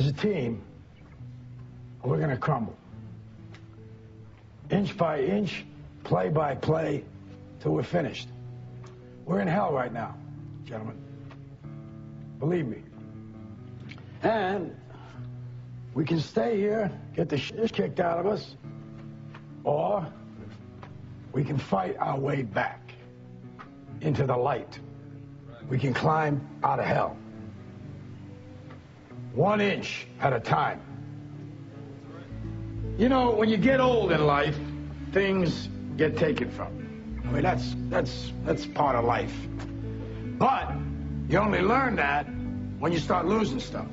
as a team, we're going to crumble. Inch by inch, play by play, till we're finished. We're in hell right now, gentlemen. Believe me. And we can stay here, get the shit kicked out of us, or we can fight our way back into the light. We can climb out of hell. 1 inch at a time. You know, when you get old in life, things get taken from you. I mean, that's part of life. But you only learn that when you start losing stuff.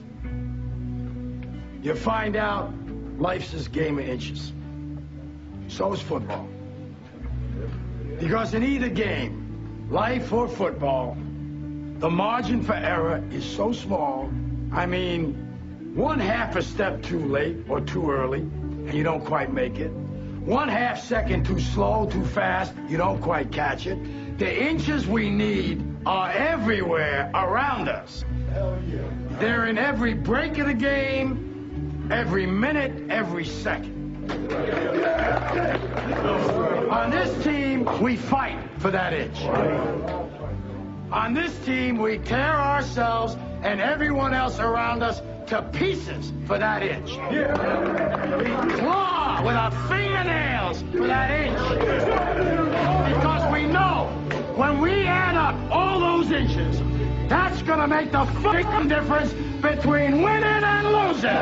You find out life's this game of inches. So is football. Because in either game, life or football, the margin for error is so small. I mean, 1/2 a step too late or too early, and you don't quite make it. 1/2 second too slow, too fast, you don't quite catch it. The inches we need are everywhere around us. Hell yeah. They're in every break of the game, every minute, every second. On this team, we fight for that inch. On this team, we tear ourselves and everyone else around us to pieces for that inch. We claw with our fingernails for that inch. Because we know when we add up all those inches, that's going to make the fucking difference between winning and losing.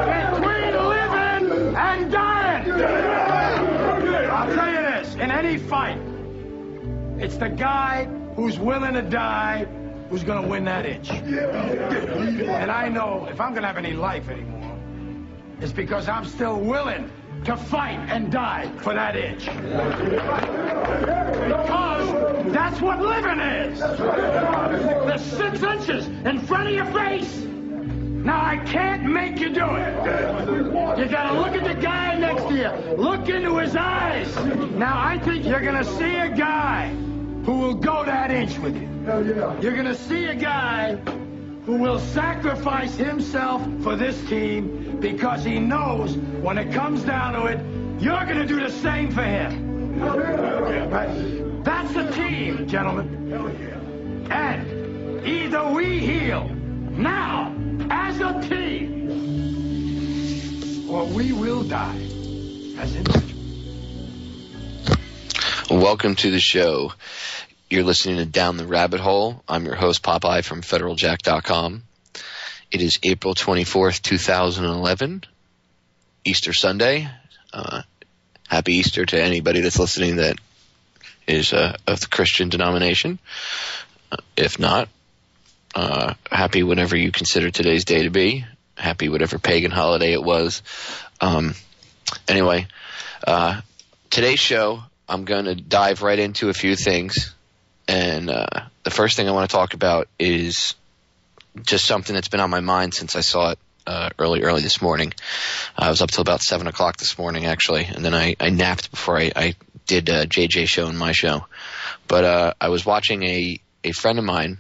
Between living and dying. I'll tell you this, in any fight, it's the guy who's willing to die who's going to win that inch. And I know if I'm going to have any life anymore, it's because I'm still willing to fight and die for that inch. Because that's what living is. The 6 inches in front of your face. Now, I can't make you do it. You got to look at the guy next to you. Look into his eyes. Now, I think you're going to see a guy who will go that inch with you. You're going to see a guy who will sacrifice himself for this team because he knows when it comes down to it, you're going to do the same for him. That's the team, gentlemen. And either we heal now as a team, or we will die as individuals. Welcome to the show. You're listening to Down the Rabbit Hole. I'm your host, Popeye from FederalJack.com. It is April 24th, 2011, Easter Sunday. Happy Easter to anybody that's listening that is of the Christian denomination. If not, happy whatever you consider today's day to be. Happy whatever pagan holiday it was. Anyway, today's show, I'm going to dive right into a few things. And the first thing I want to talk about is just something that's been on my mind since I saw it early this morning. I was up till about 7 o'clock this morning, actually, and then I napped before I did JJ show and my show. But I was watching a friend of mine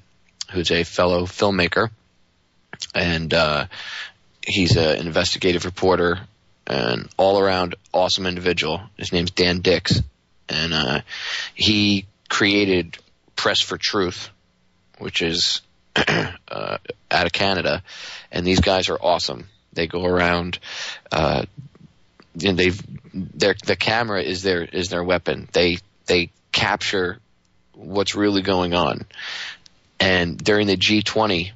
who's a fellow filmmaker, and he's an investigative reporter, an all-around awesome individual. His name's Dan Dix, and he created Press for Truth, which is out of Canada, and these guys are awesome. They go around, and the camera is their weapon. They capture what's really going on. And during the G20,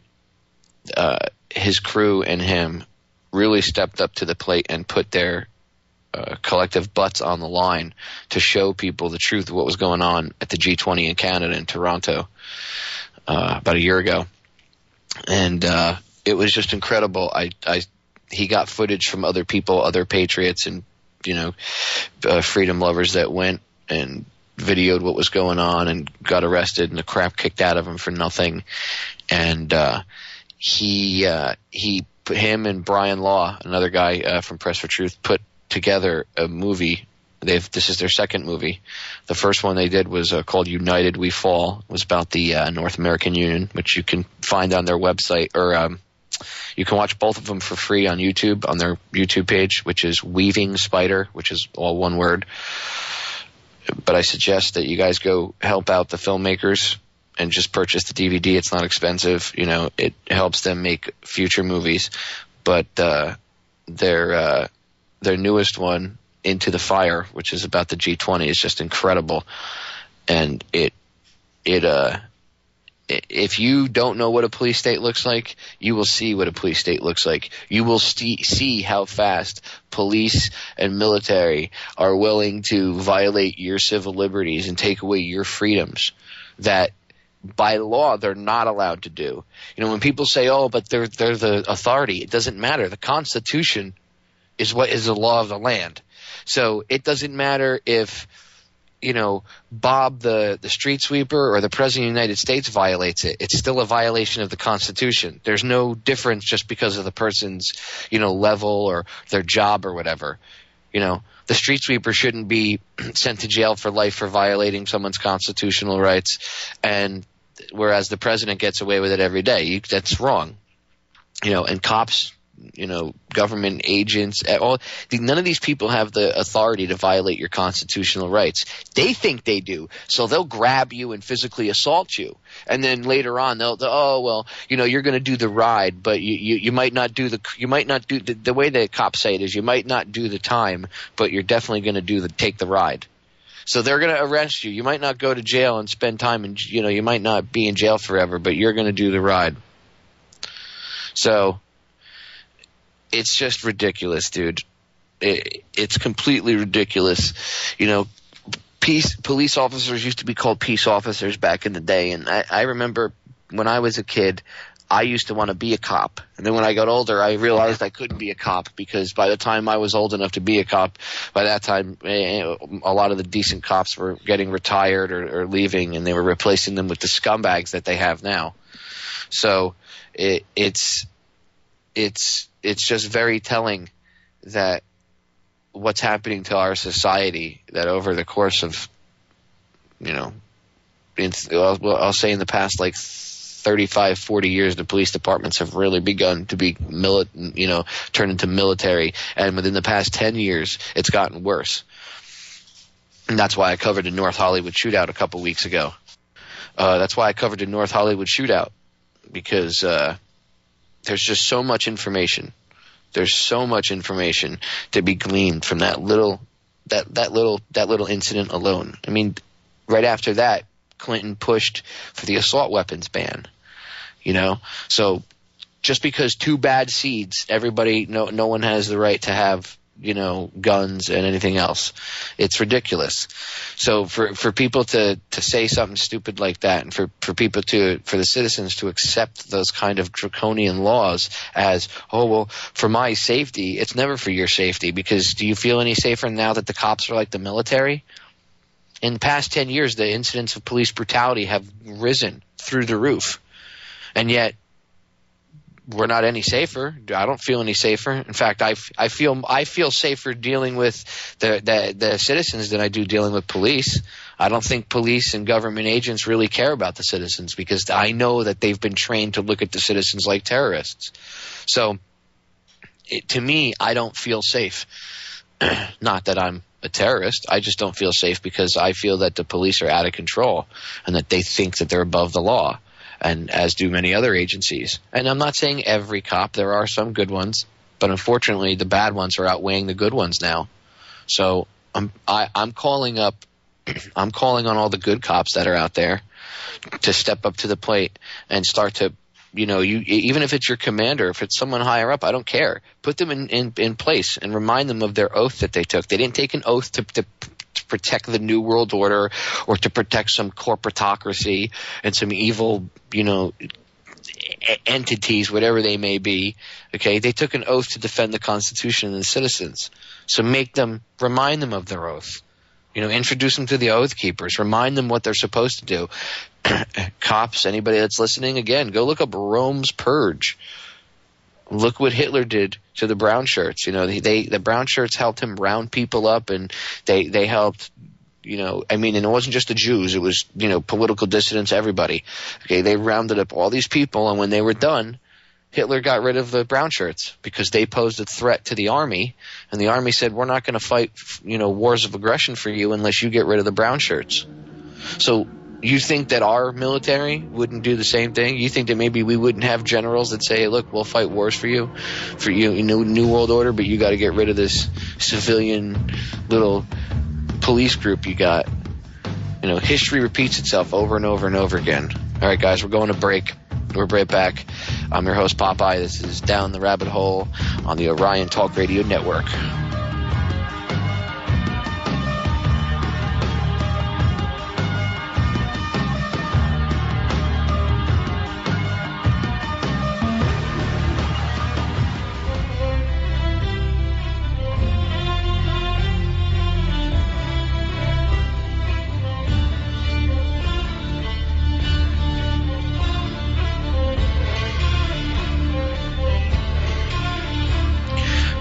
his crew and him really stepped up to the plate and put their collective butts on the line to show people the truth of what was going on at the G20 in Canada in Toronto about a year ago. And it was just incredible. He got footage from other people, other patriots, and freedom lovers that went and videoed what was going on and got arrested and the crap kicked out of him for nothing. And him and Brian Law, another guy from Press for Truth, put together a movie. This is their second movie. The first one they did was called United We Fall. It was about the North American Union, which you can find on their website or You can watch both of them for free on YouTube, on their YouTube page, which is Weaving Spider, which is all one word. But I suggest that you guys go help out the filmmakers and just purchase the DVD. It's not expensive. You know, it helps them make future movies. But their newest one, Into the Fire, which is about the G20, is just incredible. And if you don't know what a police state looks like, you will see what a police state looks like. You will see how fast police and military are willing to violate your civil liberties and take away your freedoms that by law they're not allowed to do. You know, when people say, oh, but they're the authority, it doesn't matter. The Constitution is what is the law of the land. So it doesn't matter if, you know, Bob the street sweeper or the president of the United States violates it. It's still a violation of the Constitution. There's no difference just because of the person's, you know, level or their job or whatever. You know, the street sweeper shouldn't be sent to jail for life for violating someone's constitutional rights, and whereas the president gets away with it every day. That's wrong. You know, and cops, you know, government agents, none of these people have the authority to violate your constitutional rights. They think they do, so they'll grab you and physically assault you, and then later on they'll oh well, you know, you're going to do the ride, but you might not do the way the cops say it is, you might not do the time, but you're definitely going to take the ride. So they're going to arrest you. You might not go to jail and spend time, and you know, you might not be in jail forever, but you're going to do the ride. So it's just ridiculous, dude. It's completely ridiculous. You know, police officers used to be called peace officers back in the day, and I remember when I was a kid, I used to want to be a cop. And then when I got older, I realized I couldn't be a cop because by the time I was old enough to be a cop, by that time a lot of the decent cops were getting retired or leaving, and they were replacing them with the scumbags that they have now. So it's just very telling that what's happening to our society, that over the course of, you know, I'll say in the past like 35, 40 years, the police departments have really begun to be turned into military. And within the past 10 years, it's gotten worse. And that's why I covered the North Hollywood shootout a couple weeks ago. Because there's just so much information. There's so much information to be gleaned from that little incident alone. I mean, right after that, Clinton pushed for the assault weapons ban. You know, so just because two bad seeds, no one has the right to have, you know, guns and anything else. It's ridiculous. So for people to say something stupid like that, and for the citizens to accept those kind of draconian laws as, oh, well, for my safety, it's never for your safety, because do you feel any safer now that the cops are like the military? In the past 10 years, the incidents of police brutality have risen through the roof. And yet, we're not any safer. I don't feel any safer. In fact, I feel safer dealing with the citizens than I do dealing with police. I don't think police and government agents really care about the citizens, because I know that they've been trained to look at the citizens like terrorists. So, to me, I don't feel safe. Not that I'm a terrorist. I just don't feel safe because I feel that the police are out of control and that they think that they're above the law, and as do many other agencies. And I'm not saying every cop. There are some good ones, but unfortunately the bad ones are outweighing the good ones now. So I'm calling on all the good cops that are out there to step up to the plate and start to, you know, even if it's your commander, if it's someone higher up, I don't care. Put them in place and remind them of their oath that they took. They didn't take an oath to protect the New World Order or to protect some corporatocracy and some evil, you know, entities, whatever they may be. Okay, they took an oath to defend the Constitution and the citizens. So remind them of their oath. You know, introduce them to the Oath Keepers. Remind them what they're supposed to do. Cops, anybody that's listening, again, go look up Rome's Purge. Look what Hitler did to the brown shirts. You know, the brown shirts helped him round people up, and they helped, you know, I mean, and it wasn't just the Jews. It was, you know, political dissidents, everybody. Okay, they rounded up all these people, and when they were done, Hitler got rid of the brown shirts because they posed a threat to the army, and the army said, we're not going to fight, wars of aggression for you unless you get rid of the brown shirts. So you think that our military wouldn't do the same thing? You think that maybe we wouldn't have generals that say, hey, look, we'll fight wars for you, New World Order, but you got to get rid of this civilian little police group you got. History repeats itself over and over and over again. All right, guys, we're going to break. We're right back. I'm your host, Popeye. This is Down the Rabbit Hole on the Orion Talk Radio Network.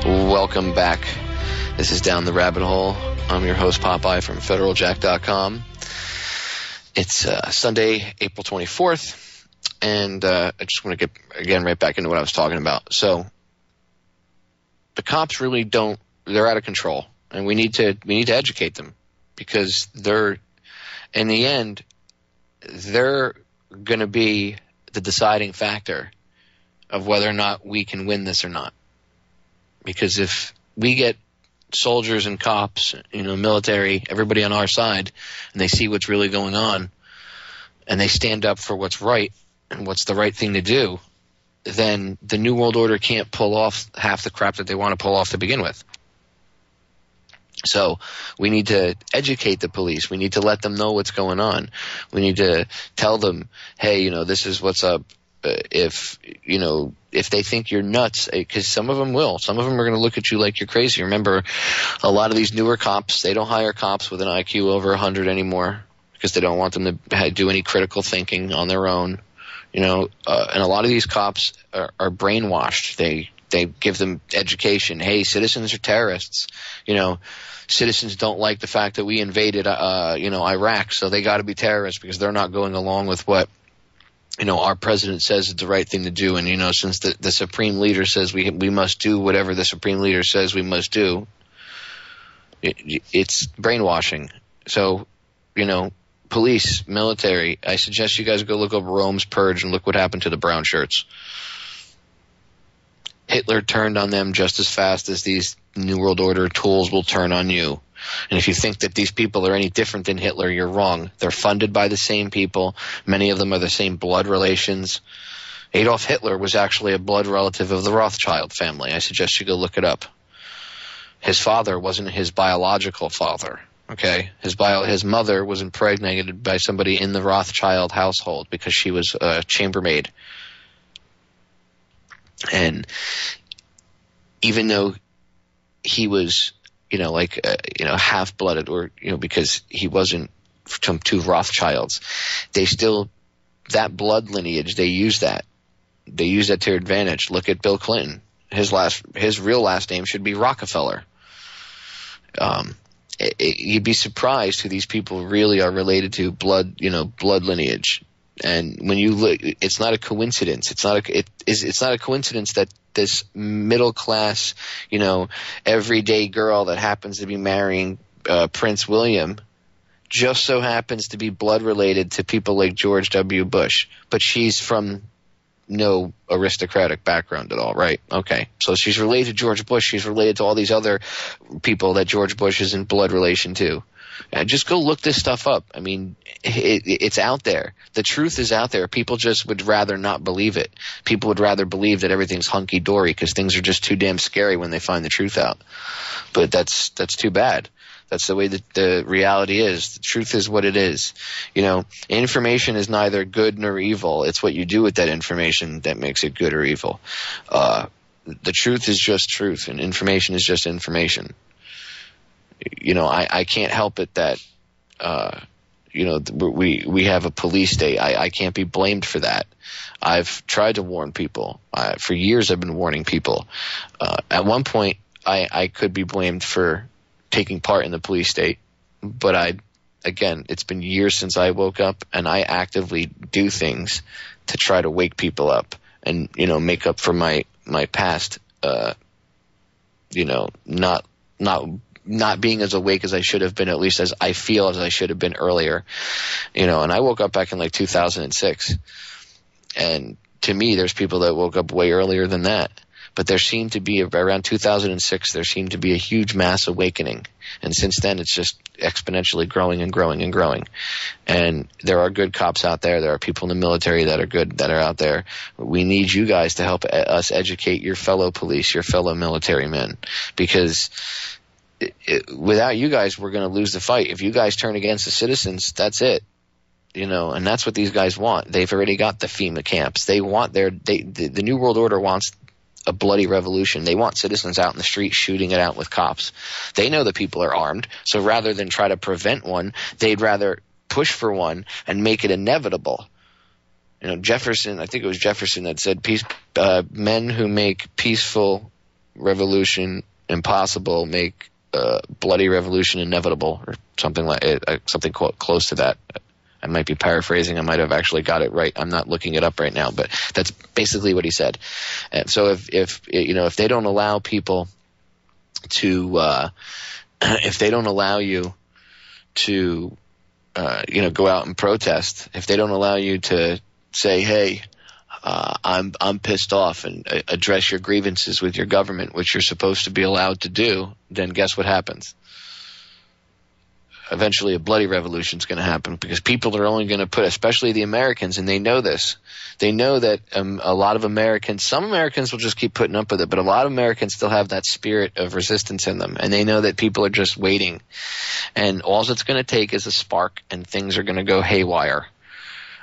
Welcome back. This is Down the Rabbit Hole. I'm your host, Popeye from FederalJack.com. It's Sunday, April 24th, and I just want to get, again, right back into what I was talking about. So the cops really they're out of control, and we need to educate them, because in the end, they're going to be the deciding factor of whether or not we can win this or not. Because if we get soldiers and cops, military, everybody on our side, and they see what's really going on, and they stand up for what's right and what's the right thing to do, then the New World Order can't pull off half the crap that they want to pull off to begin with. So we need to educate the police. We need to let them know what's going on. We need to tell them, hey, this is what's up. If they think you're nuts, because some of them will. Some of them are going to look at you like you're crazy. Remember, a lot of these newer cops, they don't hire cops with an IQ over 100 anymore because they don't want them to do any critical thinking on their own. And a lot of these cops are brainwashed. They give them education. Hey, citizens are terrorists. Citizens don't like the fact that we invaded, Iraq, so they got to be terrorists because they're not going along with what our president says is the right thing to do. And, since the supreme leader says we must do whatever the supreme leader says we must do, it's brainwashing. So, police, military, I suggest you guys go look up Rome's Purge and look what happened to the brown shirts. Hitler turned on them just as fast as these New World Order tools will turn on you. And if you think that these people are any different than Hitler, you're wrong. They're funded by the same people. Many of them are the same blood relations. Adolf Hitler was actually a blood relative of the Rothschild family. I suggest you go look it up. His father wasn't his biological father. Okay, his mother was impregnated by somebody in the Rothschild household because she was a chambermaid. And even though he was half-blooded, or, because he wasn't from two Rothschilds, that blood lineage, they use that to their advantage. Look at Bill Clinton. His real last name should be Rockefeller. You'd be surprised who these people really are related to, blood lineage. And when you look, it's not a coincidence. It's not a coincidence that this middle class, everyday girl that happens to be marrying Prince William just so happens to be blood related to people like George W. Bush, but she's from no aristocratic background at all, right? Okay, so she's related to George Bush. She's related to all these other people that George Bush is in blood relation to. Just go look this stuff up. I mean, it's out there. The truth is out there. People just would rather not believe it. People would rather believe that everything's hunky-dory because things are just too damn scary when they find the truth out. But that's too bad. That's the way that the reality is. The truth is what it is. Information is neither good nor evil. It's what you do with that information that makes it good or evil. The truth is just truth, and information is just information. I can't help it that, we have a police state. I can't be blamed for that. I've tried to warn people. For years I've been warning people. At one point I could be blamed for taking part in the police state, but it's been years since I woke up, and I actively do things to try to wake people up and, make up for my past, not being as awake as I should have been, at least as I feel as I should have been earlier, and I woke up back in like 2006, and to me, there's people that woke up way earlier than that. But there seemed to be, around 2006, there seemed to be a huge mass awakening. And since then, it's just exponentially growing and growing and growing. And there are good cops out there. There are people in the military that are good, that are out there. We need you guys to help us educate your fellow police, your fellow military men. Because without you guys, we're going to lose the fight. If you guys turn against the citizens, that's it. And that's what these guys want. They've already got the FEMA camps. They want the New World Order wants a bloody revolution. They want citizens out in the street shooting it out with cops. They know that people are armed, so rather than try to prevent one, they'd rather push for one and make it inevitable. Jefferson, I think it was Jefferson that said, men who make peaceful revolution impossible make bloody revolution inevitable, or something like something close to that. I might be paraphrasing. I might have actually got it right. I'm not looking it up right now, but that's basically what he said. And so if they don't allow people to, if they don't allow you to, go out and protest, if they don't allow you to say, hey, I'm pissed off, and address your grievances with your government, which you're supposed to be allowed to do, then guess what happens? Eventually a bloody revolution is going to happen, because people are only going to put, especially the Americans, and they know this. They know that a lot of Americans, some Americans will just keep putting up with it, but a lot of Americans still have that spirit of resistance in them, and they know that people are just waiting. And all it's going to take is a spark, and things are going to go haywire.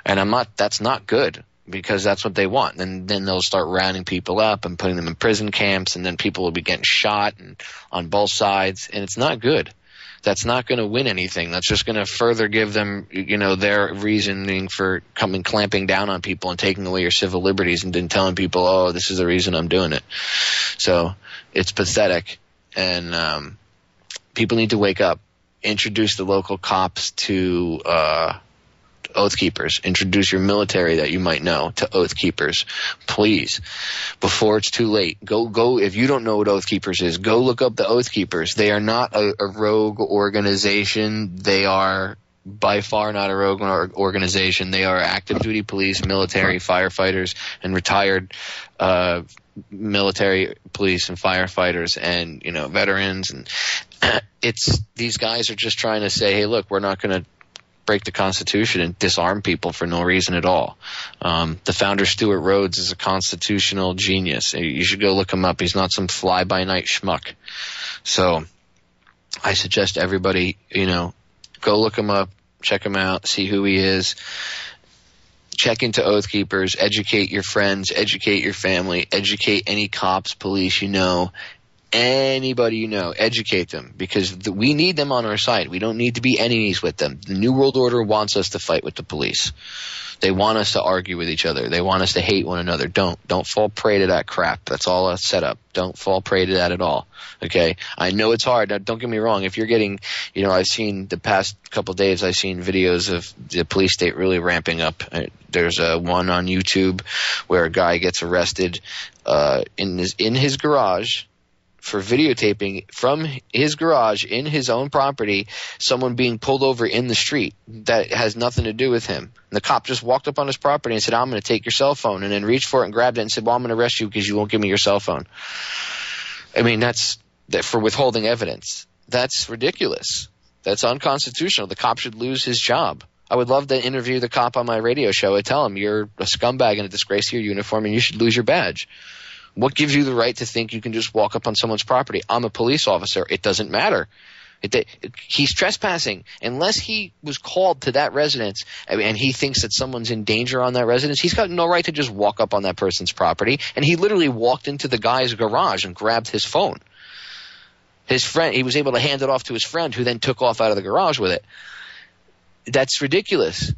And that's not good, because that's what they want. And then they'll start rounding people up and putting them in prison camps, and then people will be getting shot on both sides, and it's not good. That's not going to win anything. That's just going to further give them, their reasoning for clamping down on people and taking away your civil liberties, and then telling people, oh, this is the reason I'm doing it. So it's pathetic, and people need to wake up. Introduce the local cops to Oath Keepers. Introduce your military that you might know to Oath Keepers, please, before it's too late. Go. If you don't know what Oath Keepers is, go look up the Oath Keepers. They are not a rogue organization. They are by far not a rogue organization. They are active duty police, military, firefighters, and retired military police and firefighters, and veterans. And these guys are just trying to say, hey, look, we're not going to break the Constitution and disarm people for no reason at all. The founder, Stuart Rhodes, is a constitutional genius. You should go look him up. He's not some fly-by-night schmuck. So I suggest everybody, go look him up, check him out, see who he is. Check into Oath Keepers, educate your friends, educate your family, educate any cops, police anybody educate them, because we need them on our side. We don't need to be enemies with them. The New World Order wants us to fight with the police. They want us to argue with each other. They want us to hate one another. Don't fall prey to that crap. That's all a setup. Don't fall prey to that at all. Okay? I know it's hard. Now, don't get me wrong. If you're getting, I've seen the past couple of days, I've seen videos of the police state really ramping up. There's one on YouTube where a guy gets arrested in his garage for videotaping from his garage in his own property someone being pulled over in the street that has nothing to do with him. And the cop just walked up on his property and said, I'm going to take your cell phone, and then reached for it and grabbed it and said, well, I'm going to arrest you because you won't give me your cell phone. I mean, that's for withholding evidence. That's ridiculous. That's unconstitutional. The cop should lose his job. I would love to interview the cop on my radio show and tell him you're a scumbag and a disgrace to your uniform and you should lose your badge. What gives you the right to think you can just walk up on someone's property? I'm a police officer. It doesn't matter. He's trespassing. Unless he was called to that residence and he thinks that someone's in danger on that residence, he's got no right to just walk up on that person's property. And he literally walked into the guy's garage and grabbed his phone. His friend, he was able to hand it off to his friend, who then took off out of the garage with it. That's ridiculous.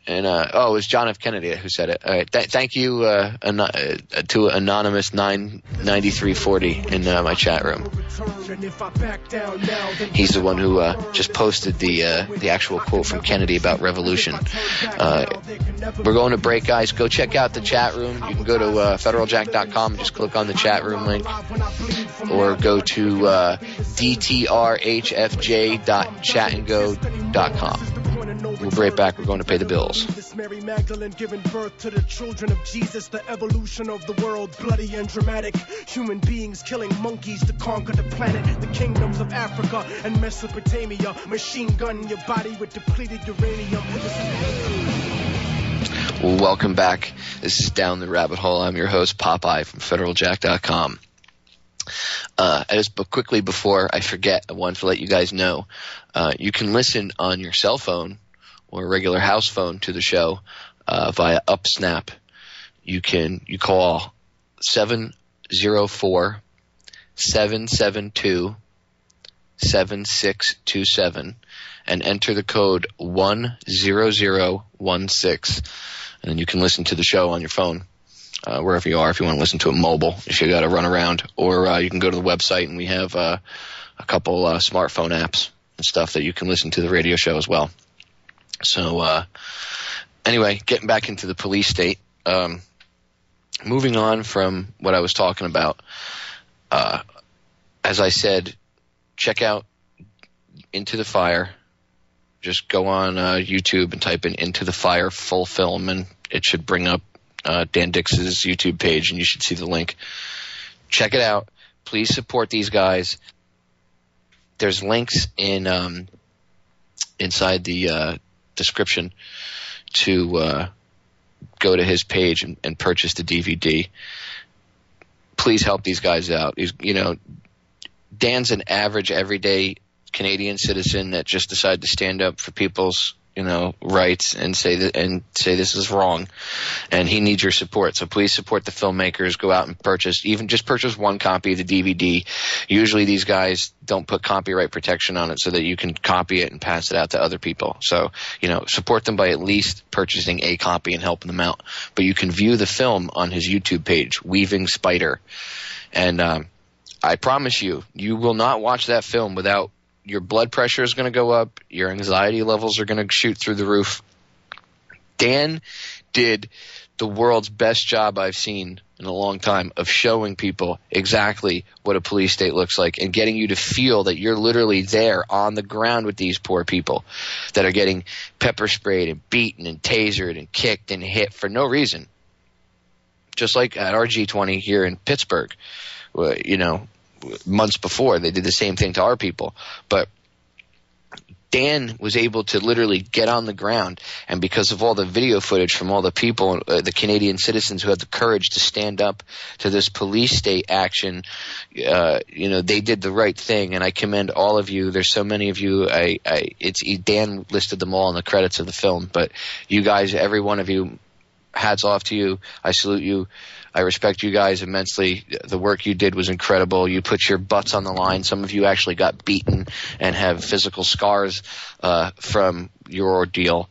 And it was John F. Kennedy who said it. All right, thank you to Anonymous 99340 in my chat room. He's the one who just posted the actual quote from Kennedy about revolution. We're going to break, guys. Go check out the chat room. You can go to federaljack.com and just click on the chat room link, or go to dtrhfj.chatandgo.com. We'll be right back. We're going to pay the bills. This Mary Magdalene giving birth to the children of Jesus, the evolution of the world, bloody and dramatic. Human beings killing monkeys to conquer the planet, the kingdoms of Africa and Mesopotamia. Machine gun your body with depleted uranium. Well, welcome back. This is Down the Rabbit Hole. I'm your host, Popeye from federaljack.com. But quickly before I forget, I wanted to let you guys know, you can listen on your cell phone or a regular house phone to the show via UpSnap. You call 704-772-7627 and enter the code 10016, and then you can listen to the show on your phone. Wherever you are, if you want to listen to it mobile, if you got to run around, or you can go to the website, and we have a couple smartphone apps and stuff that you can listen to the radio show as well. So anyway, getting back into the police state, moving on from what I was talking about, as I said, check out Into the Fire. Just go on YouTube and type in Into the Fire full film, and it should bring up Dan Dix's YouTube page, and you should see the link. Check it out. Please support these guys. There's links in inside the description to go to his page and purchase the DVD. Please help these guys out. Dan's an average, everyday Canadian citizen that just decided to stand up for people's rights and say this is wrong, and he needs your support. So please support the filmmakers. Go out and purchase one copy of the DVD. Usually these guys don't put copyright protection on it so that you can copy it and pass it out to other people. So support them by at least purchasing a copy and helping them out. But you can view the film on his YouTube page, Weaving Spider, and I promise you will not watch that film without your blood pressure is going to go up. Your anxiety levels are going to shoot through the roof. Dan did the world's best job I've seen in a long time of showing people exactly what a police state looks like and getting you to feel that you're literally there on the ground with these poor people that are getting pepper sprayed and beaten and tasered and kicked and hit for no reason. Just like at our G20 here in Pittsburgh, months before, they did the same thing to our people. But Dan was able to literally get on the ground, and because of all the video footage from all the people, the Canadian citizens who had the courage to stand up to this police state action, they did the right thing, and I commend all of you. There's so many of you. Dan listed them all in the credits of the film, but you guys, every one of you, hats off to you. I salute you. I respect you guys immensely. The work you did was incredible. You put your butts on the line. Some of you actually got beaten and have physical scars from your ordeal.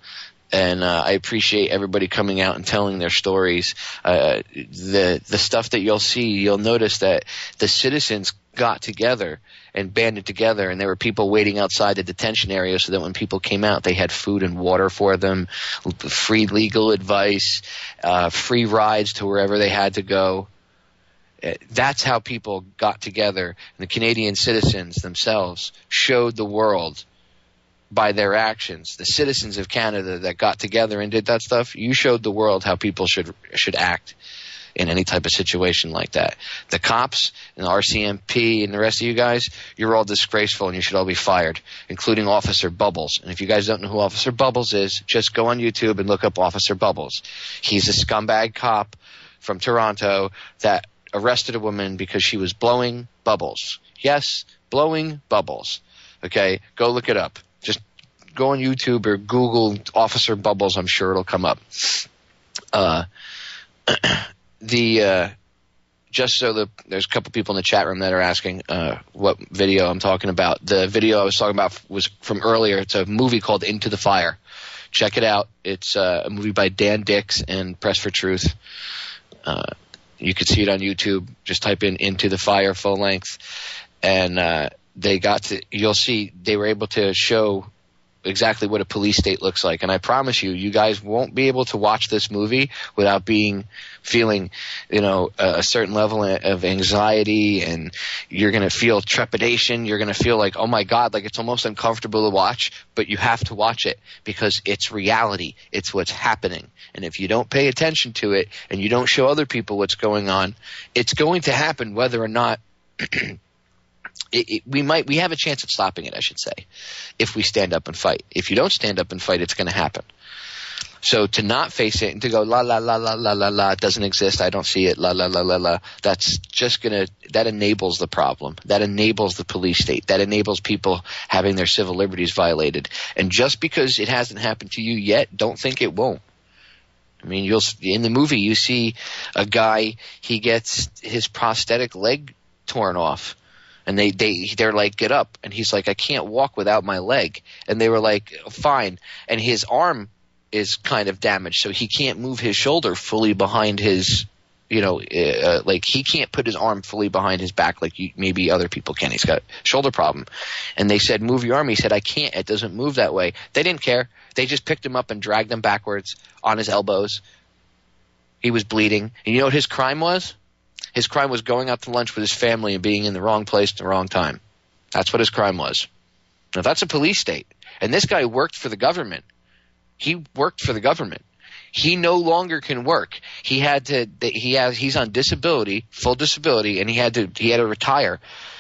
And I appreciate everybody coming out and telling their stories. The stuff that you'll notice that the citizens got together and banded together, and there were people waiting outside the detention area so that when people came out, they had food and water for them, free legal advice, free rides to wherever they had to go. That's how people got together. And the Canadian citizens themselves showed the world by their actions. The citizens of Canada that got together and did that stuff, you showed the world how people should act in any type of situation like that. The cops and the RCMP and the rest of you guys, you're all disgraceful and you should all be fired, including Officer Bubbles. And if you guys don't know who Officer Bubbles is, just go on YouTube and look up Officer Bubbles. He's a scumbag cop from Toronto that arrested a woman because she was blowing bubbles. Yes, blowing bubbles. Okay, go look it up. Just go on YouTube or Google Officer Bubbles. I'm sure it'll come up. just so there's a couple people in the chat room that are asking what video I'm talking about. The video I was talking about was from earlier. It's a movie called Into the Fire. Check it out. It's a movie by Dan Dix and Press for Truth. You can see it on YouTube. Just type in Into the Fire full length. And you'll see they were able to show exactly what a police state looks like. And I promise you guys won't be able to watch this movie without feeling, a certain level of anxiety, and you're going to feel trepidation. You're going to feel like, oh my God, like it's almost uncomfortable to watch, but you have to watch it because it's reality. It's what's happening. And if you don't pay attention to it and you don't show other people what's going on, it's going to happen whether or not we have a chance at stopping it, I should say, if we stand up and fight. If you don't stand up and fight, it's going to happen. So to not face it and to go la la la la la la la, it doesn't exist, I don't see it, la la la la la, that enables the problem. That enables the police state. That enables people having their civil liberties violated. And just because it hasn't happened to you yet, don't think it won't. I mean, in the movie you see a guy, he gets his prosthetic leg torn off. And they're like, get up. And he's like, I can't walk without my leg. And they were like, fine. And his arm is kind of damaged, so he can't move his shoulder fully behind his, like he can't put his arm fully behind his back like maybe other people can. He's got a shoulder problem. And they said, move your arm. He said, I can't. It doesn't move that way. They didn't care. They just picked him up and dragged him backwards on his elbows. He was bleeding. And you know what his crime was? His crime was going out to lunch with his family and being in the wrong place at the wrong time. That's what his crime was. Now, that's a police state. And this guy worked for the government. He worked for the government. He no longer can work. He's on disability, full disability, and he had to retire.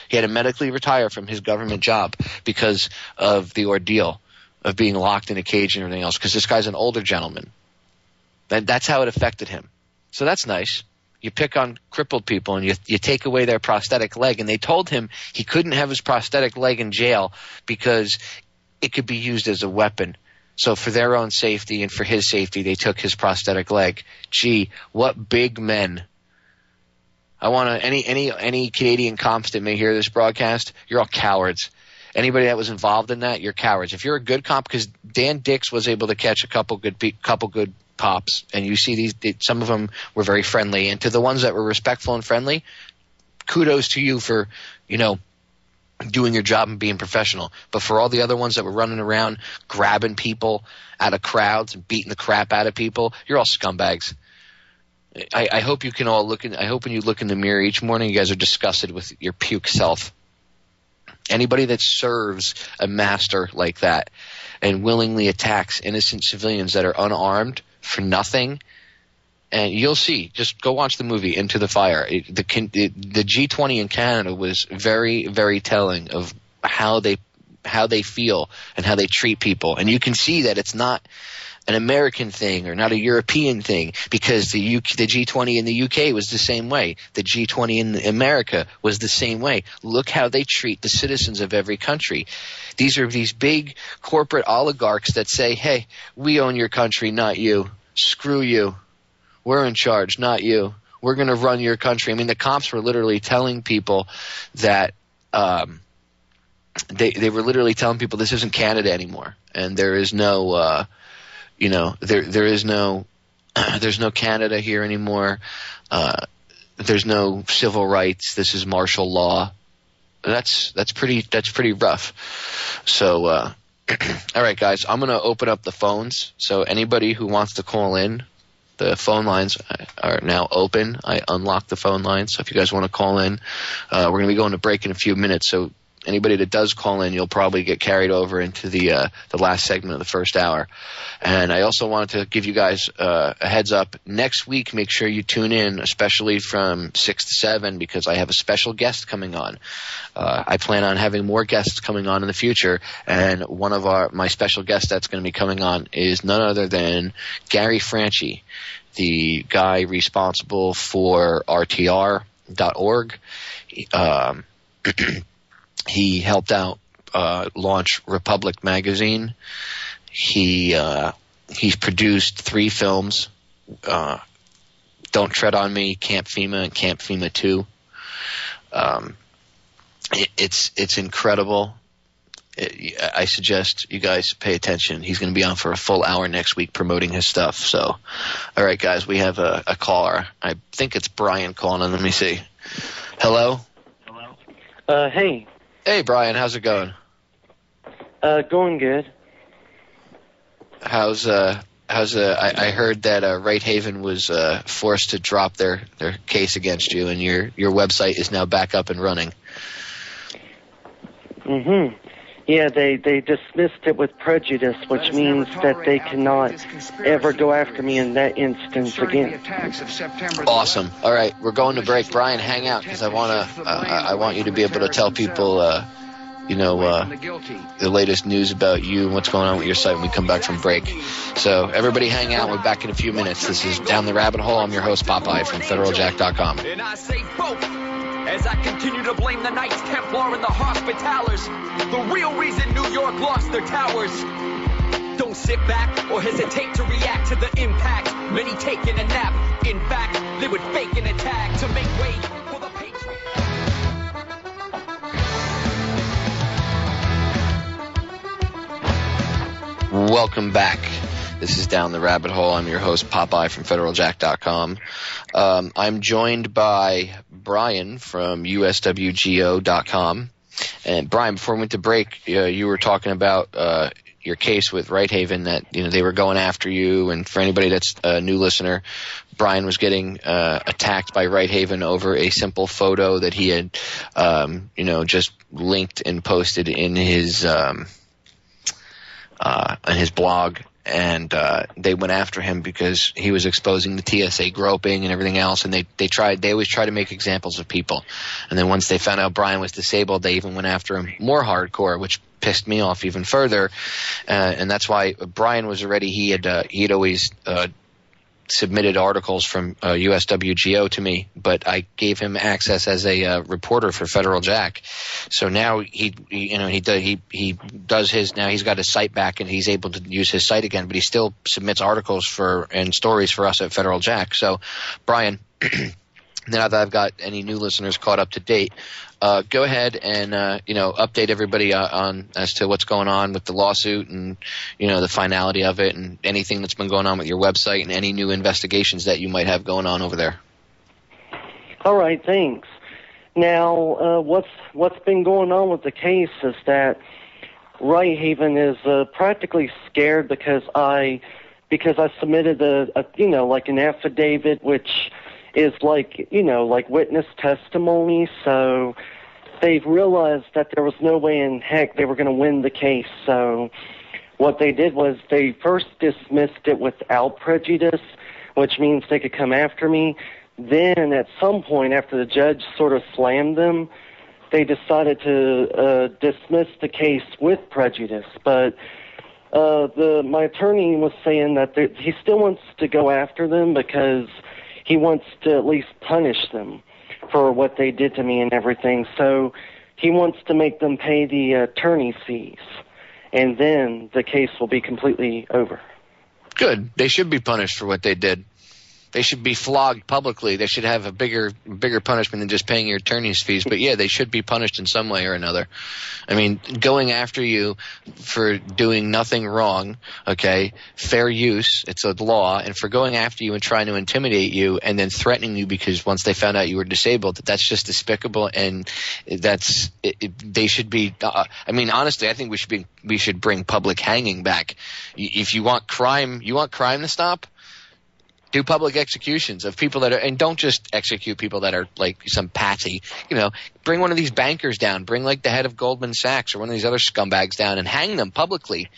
He had to medically retire from his government job because of the ordeal of being locked in a cage and everything else, because this guy's an older gentleman. That's how it affected him. So that's nice. You pick on crippled people and you take away their prosthetic leg. And they told him he couldn't have his prosthetic leg in jail because it could be used as a weapon. So for their own safety and for his safety, they took his prosthetic leg. Gee, what big men. I want to any Canadian cops that may hear this broadcast, you're all cowards. Anybody that was involved in that, you're cowards. If you're a good cop, because Dan Dix was able to catch a couple good cops, and you see some of them were very friendly, and to the ones that were respectful and friendly, kudos to you for doing your job and being professional. But for all the other ones that were running around grabbing people out of crowds and beating the crap out of people, you're all scumbags. I hope you can all I hope when you look in the mirror each morning, you guys are disgusted with your puke self. Anybody that serves a master like that and willingly attacks innocent civilians that are unarmed for nothing, and you'll see, just go watch the movie Into the Fire. The G20 in Canada was very, very telling of how they feel and how they treat people. And you can see that it's not an American thing or not a European thing, because the G20 in the UK was the same way. The G20 in America was the same way. Look how they treat the citizens of every country. These are these big corporate oligarchs that say, hey, we own your country, not you. Screw you. We're in charge, not you. We're going to run your country. I mean, the cops were literally telling people that they were literally telling people this isn't Canada anymore, and there is no there is no there's no Canada here anymore. There's no civil rights. This is martial law. That's pretty rough. So all right, guys, I'm going to open up the phones. So anybody who wants to call in, the phone lines are now open. I unlocked the phone lines. So if you guys want to call in, we're going to be going to break in a few minutes. So anybody that does call in, you'll probably get carried over into the last segment of the first hour. And I also wanted to give you guys a heads up. Next week, make sure you tune in, especially from 6 to 7, because I have a special guest coming on. I plan on having more guests coming on in the future, and one of my special guests that's going to be coming on is none other than Gary Franchi, the guy responsible for RTR.org. He helped out launch Republic magazine. He's produced 3 films Don't Tread on Me, Camp FEMA, and Camp FEMA 2. It's incredible. I suggest you guys pay attention. He's going to be on for a full hour next week promoting his stuff. So, all right, guys, we have a caller. I think it's Brian calling in. Let me see. Hello? Hey. Hey, Brian. How's it going? Going good. I heard that Right Haven was forced to drop their case against you, and your website is now back up and running. Mm-hmm. Yeah, they dismissed it with prejudice, which means that they cannot ever go after me in that instance again. Awesome. All right, we're going to break. Brian, hang out, because I want you to be able to tell people, the latest news about you and what's going on with your site when we come back from break. So everybody hang out. We're back in a few minutes. This is Down the Rabbit Hole. I'm your host, Popeye, from FederalJack.com. And I say both, as I continue to blame the Knights Templar and the Hospitallers, the real reason New York lost their towers. Don't sit back or hesitate to react to the impact. Many taking a nap. In fact, they would fake an attack to make way for the Patriots. Welcome back. This is Down the Rabbit Hole. I'm your host, Popeye, from FederalJack.com. I'm joined by Brian from USWGO.com. And Brian, before we went to break, you were talking about your case with Right Haven, that they were going after you. And for anybody that's a new listener, Brian was getting attacked by Right Haven over a simple photo that he had, just linked and posted in his blog. And they went after him because he was exposing the TSA groping and everything else, and they always try to make examples of people. And then once they found out Brian was disabled, they even went after him more hardcore, which pissed me off even further. And that's why Brian was already, he had always submitted articles from USWGO to me, but I gave him access as a reporter for Federal Jack. So now he does his, now he's got his site back and he's able to use his site again, but he still submits articles and stories for us at Federal Jack. So Brian, now that I've got any new listeners caught up to date, go ahead and update everybody on as to what's going on with the lawsuit and the finality of it and anything that's been going on with your website and any new investigations that you might have going on over there. All right, thanks. Now, what's been going on with the case is that Right Haven is practically scared because I submitted like an affidavit, which is like witness testimony. So they've realized that there was no way in heck they were going to win the case. So what they did was they first dismissed it without prejudice, which means they could come after me. Then at some point after the judge sort of slammed them, they decided to dismiss the case with prejudice. But my attorney was saying that he still wants to go after them because he wants to at least punish them for what they did to me and everything. So he wants to make them pay the attorney fees, and then the case will be completely over. Good. They should be punished for what they did. They should be flogged publicly. They should have a bigger punishment than just paying your attorney's fees. But, yeah, they should be punished in some way or another. I mean, going after you for doing nothing wrong, okay, fair use, it's a law, and for going after you and trying to intimidate you and then threatening you because once they found out you were disabled, that's just despicable, and they should be honestly, I think we should bring public hanging back. If you want crime to stop, do public executions of people that are, and don't just execute people that are like some patsy. Bring one of these bankers down. Bring like the head of Goldman Sachs or one of these other scumbags down and hang them publicly,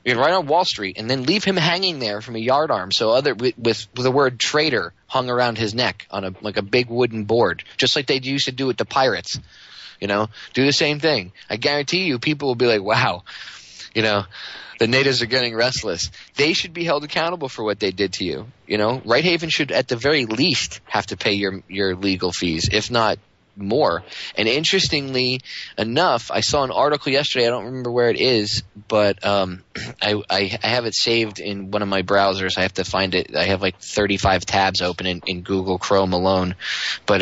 right on Wall Street, and then leave him hanging there from a yardarm. So with the word traitor hung around his neck on a big wooden board, just like they used to do with the pirates. Do the same thing. I guarantee you, people will be like, wow, the natives are getting restless. They should be held accountable for what they did to you. Right Haven should, at the very least, have to pay your legal fees. If not, more. And interestingly enough, I saw an article yesterday. I don't remember where it is, but I have it saved in one of my browsers. I have to find it. I have like 35 tabs open in Google Chrome alone. But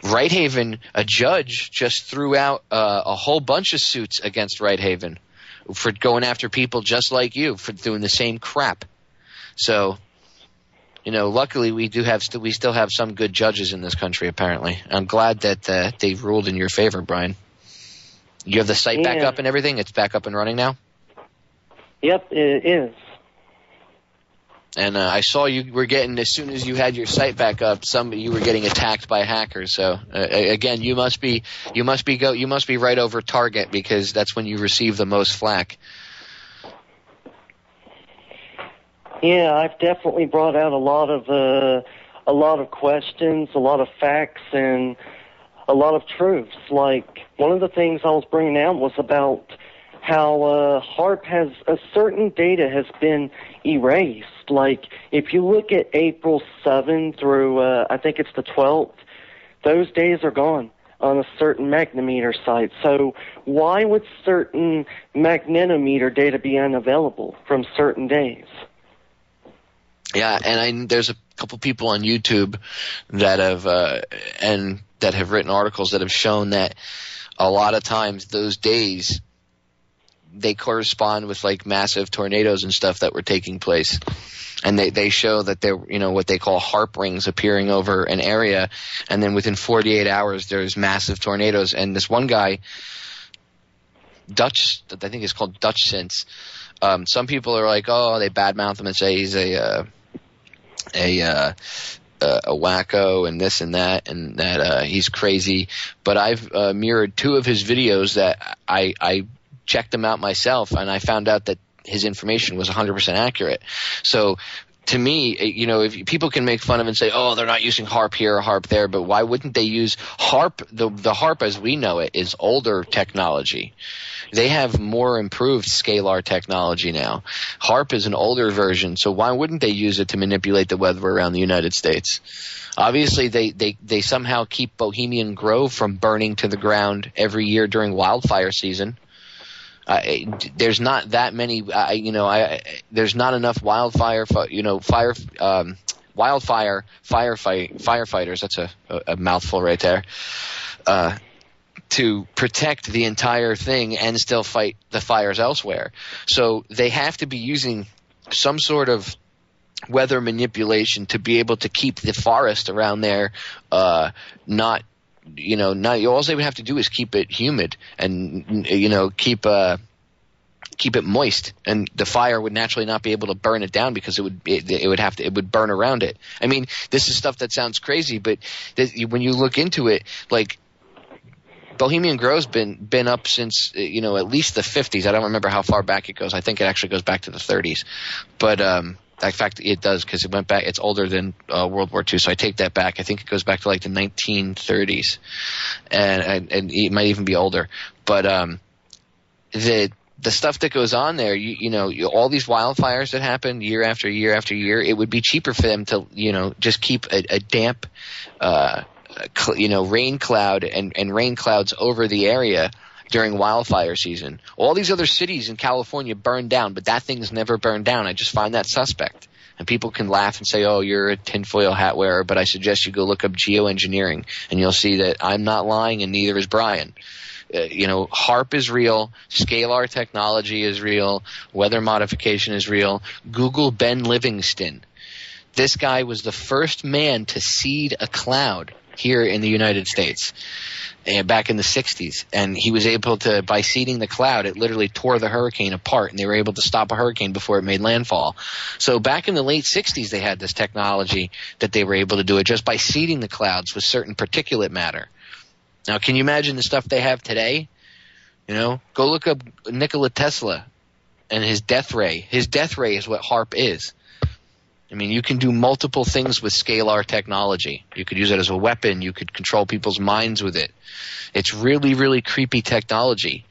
Righthaven, a judge just threw out a whole bunch of suits against Righthaven for going after people just like you for doing the same crap. So, luckily we still have some good judges in this country. Apparently, I'm glad that they ruled in your favor, Brian. You have the site back up and everything. It's back up and running now. Yep, it is. And I saw you were getting, as soon as you had your site back up, you were getting attacked by hackers. So again, you must be right over target, because that's when you receive the most flack. Yeah, I've definitely brought out a lot of questions, a lot of facts, and a lot of truths. Like, one of the things I was bringing out was about how HARP has a certain data has been erased. Like, if you look at April 7 through, I think it's the 12th, those days are gone on a certain magnetometer site. So why would certain magnetometer data be unavailable from certain days? Yeah, and there's a couple people on YouTube that have written articles that have shown that a lot of times those days they correspond with like massive tornadoes and stuff that were taking place. And they show that they're, what they call HARP rings appearing over an area, and then within 48 hours there's massive tornadoes. And this one guy, Dutch, I think it's called Dutch Sense. Some people are like, oh, they badmouth him and say he's a wacko and this and that he's crazy. But I've mirrored two of his videos that I checked them out myself, and I found out that his information was 100% accurate. So to me, if people can make fun of and say, oh, they're not using HARP here or HARP there, but why wouldn't they use HARP? The HARP as we know it is older technology. They have more improved scalar technology now. HARP is an older version, so why wouldn't they use it to manipulate the weather around the United States? Obviously, they somehow keep Bohemian Grove from burning to the ground every year during wildfire season. There's not that many, there's not enough wildfire firefighters. That's a mouthful right there. To protect the entire thing and still fight the fires elsewhere. So they have to be using some sort of weather manipulation to be able to keep the forest around there not all they would have to do is keep it humid and keep it moist, and the fire would naturally not be able to burn it down because it would burn around it. I mean, this is stuff that sounds crazy, but when you look into it, like, Bohemian Grove's been up since at least the 50s. I don't remember how far back it goes. I think it actually goes back to the 30s, but in fact, it does, because it went back. It's older than World War II, so I take that back. I think it goes back to like the 1930s, and it might even be older. But the stuff that goes on there, all these wildfires that happen year after year after year, it would be cheaper for them to just keep a damp rain cloud and rain clouds over the area during wildfire season. All these other cities in California burn down, but that thing's never burned down. I just find that suspect. And people can laugh and say, oh, you're a tinfoil hat wearer, but I suggest you go look up geoengineering, and you'll see that I'm not lying, and neither is Brian. HARP is real, scalar technology is real, weather modification is real. Google Ben Livingston. This guy was the first man to seed a cloud here in the United States back in the 60s, and he was able to, by seeding the cloud, it literally tore the hurricane apart, and they were able to stop a hurricane before it made landfall. So back in the late 60s, they had this technology that they were able to do it just by seeding the clouds with certain particulate matter. Now, can you imagine the stuff they have today? Go look up Nikola Tesla and his death ray. His death ray is what HARP is. I mean, you can do multiple things with scalar technology. You could use it as a weapon. You could control people's minds with it. It's really, really creepy technology.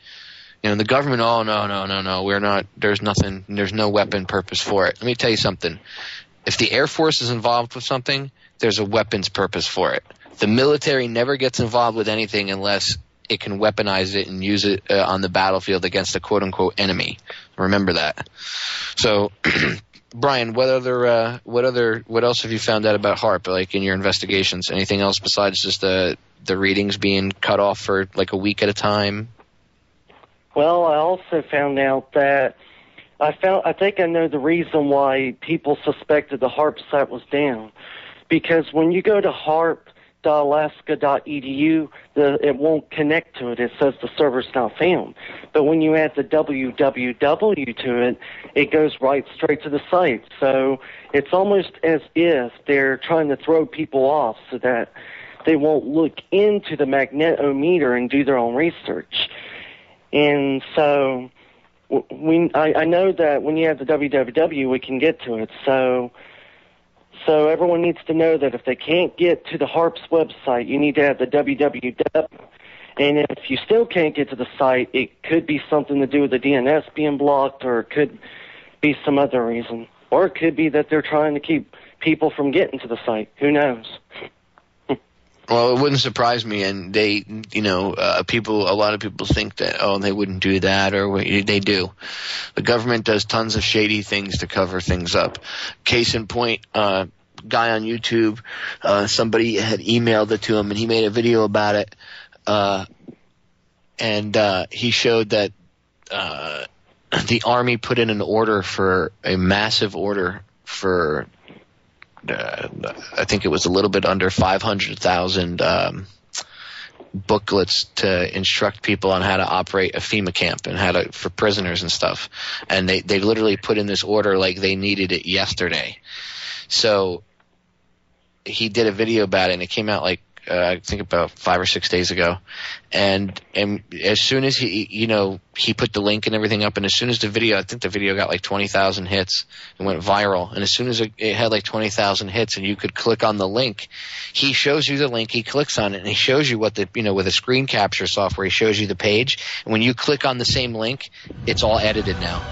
The government, oh, no, we're not, there's nothing, there's no weapon purpose for it. Let me tell you something. If the Air Force is involved with something, there's a weapons purpose for it. The military never gets involved with anything unless it can weaponize it and use it on the battlefield against a quote-unquote enemy. Remember that. So, Brian, what else have you found out about HAARP, like in your investigations? Anything else besides just the readings being cut off for like a week at a time? Well, I also found out that I think I know the reason why people suspected the HAARP site was down. Because when you go to harp.alaska.edu, it won't connect to it. It says the server's not found. But when you add the www to it, it goes right straight to the site. So it's almost as if they're trying to throw people off so that they won't look into the magnetometer and do their own research. And so I know that when you have the www, we can get to it. So everyone needs to know that if they can't get to the HAARP's website, you need to have the www. And if you still can't get to the site, it could be something to do with the DNS being blocked, or it could be some other reason. Or it could be that they're trying to keep people from getting to the site. Who knows? Well, it wouldn't surprise me, and they, a lot of people think that, they wouldn't do that, or they do. The government does tons of shady things to cover things up. Case in point, guy on YouTube, somebody had emailed it to him, and he made a video about it, and he showed that the Army put in an order for a massive order for I think it was a little bit under 500,000 booklets to instruct people on how to operate a FEMA camp and for prisoners and stuff. And they literally put in this order like they needed it yesterday. So he did a video about it, and it came out like I think about 5 or 6 days ago. And as soon as he put the link and everything up, and as soon as I think the video got like 20,000 hits and went viral. And as soon as it had like 20,000 hits and you could click on the link, he shows you the link, he clicks on it, and he shows you what with a screen capture software, he shows you the page. And when you click on the same link, it's all edited now.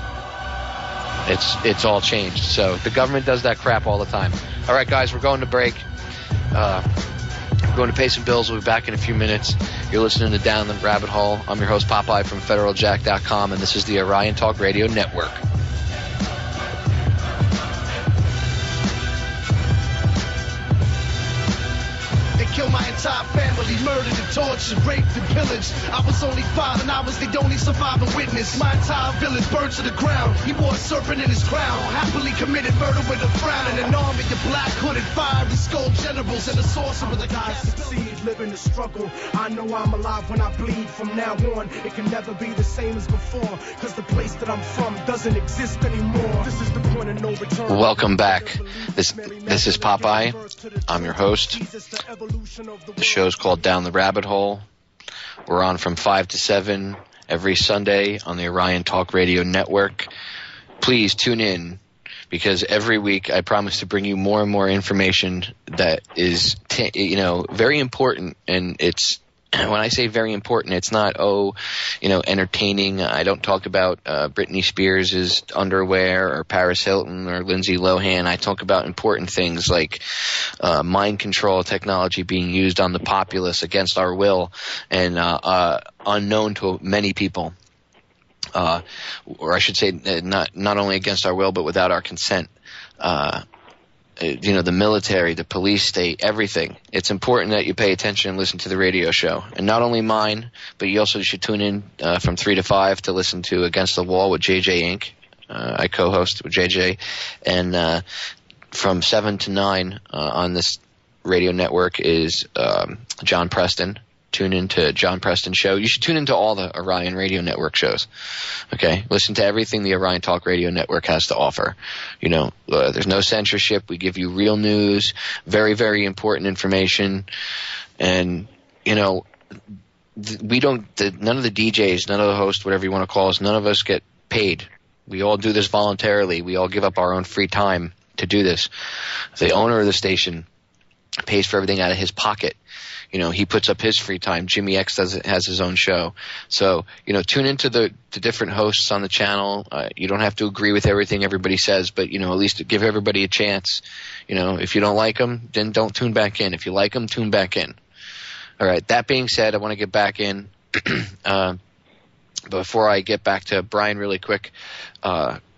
It's all changed. So the government does that crap all the time. All right, guys, we're going to break. We're going to pay some bills. We'll be back in a few minutes. You're listening to Down the Rabbit Hole. I'm your host, Popeye from FederalJack.com, and this is the Orion Talk Radio Network. Killed my entire family, murdered and tortured, raped and pillaged. I was only 5 and I was the only surviving witness. My entire village burned to the ground. He wore a serpent in his crown. Happily committed murder with a frown. And an army of black hooded fiery skull generals and a sorcerer with a guy succeed, living the struggle. I know I'm alive when I bleed. From now on, it can never be the same as before, cause the place that I'm from doesn't exist anymore. This is the point of no return. Welcome back. This is Popeye. I'm your host. The show's called Down the Rabbit Hole. We're on from 5 to 7 every Sunday on the Orion Talk Radio Network. Please tune in, because every week I promise to bring you more and more information that is, very important. And it's, when I say very important, it's not, entertaining. I don't talk about Britney Spears' underwear or Paris Hilton or Lindsay Lohan. I talk about important things like mind control technology being used on the populace against our will and unknown to many people. Or I should say not only against our will, but without our consent. The military, the police state, everything. It's important that you pay attention and listen to the radio show. And not only mine, but you also should tune in from 3 to 5 to listen to Against the Wall with JJ Inc. I co-host with JJ. And from 7 to 9 on this radio network is John Preston. Tune into John Preston's show. You should tune into all the Orion Radio Network shows. Okay? Listen to everything the Orion Talk Radio Network has to offer. There's no censorship. We give you real news, very, very important information. And, we don't, none of the DJs, none of the hosts, whatever you want to call us, none of us get paid. We all do this voluntarily. We all give up our own free time to do this. The owner of the station pays for everything out of his pocket. He puts up his free time. Jimmy X has his own show. So, tune into the different hosts on the channel. You don't have to agree with everything everybody says, but, at least give everybody a chance. If you don't like them, then don't tune back in. If you like them, tune back in. All right. That being said, I want to get back in. Before I get back to Brian really quick,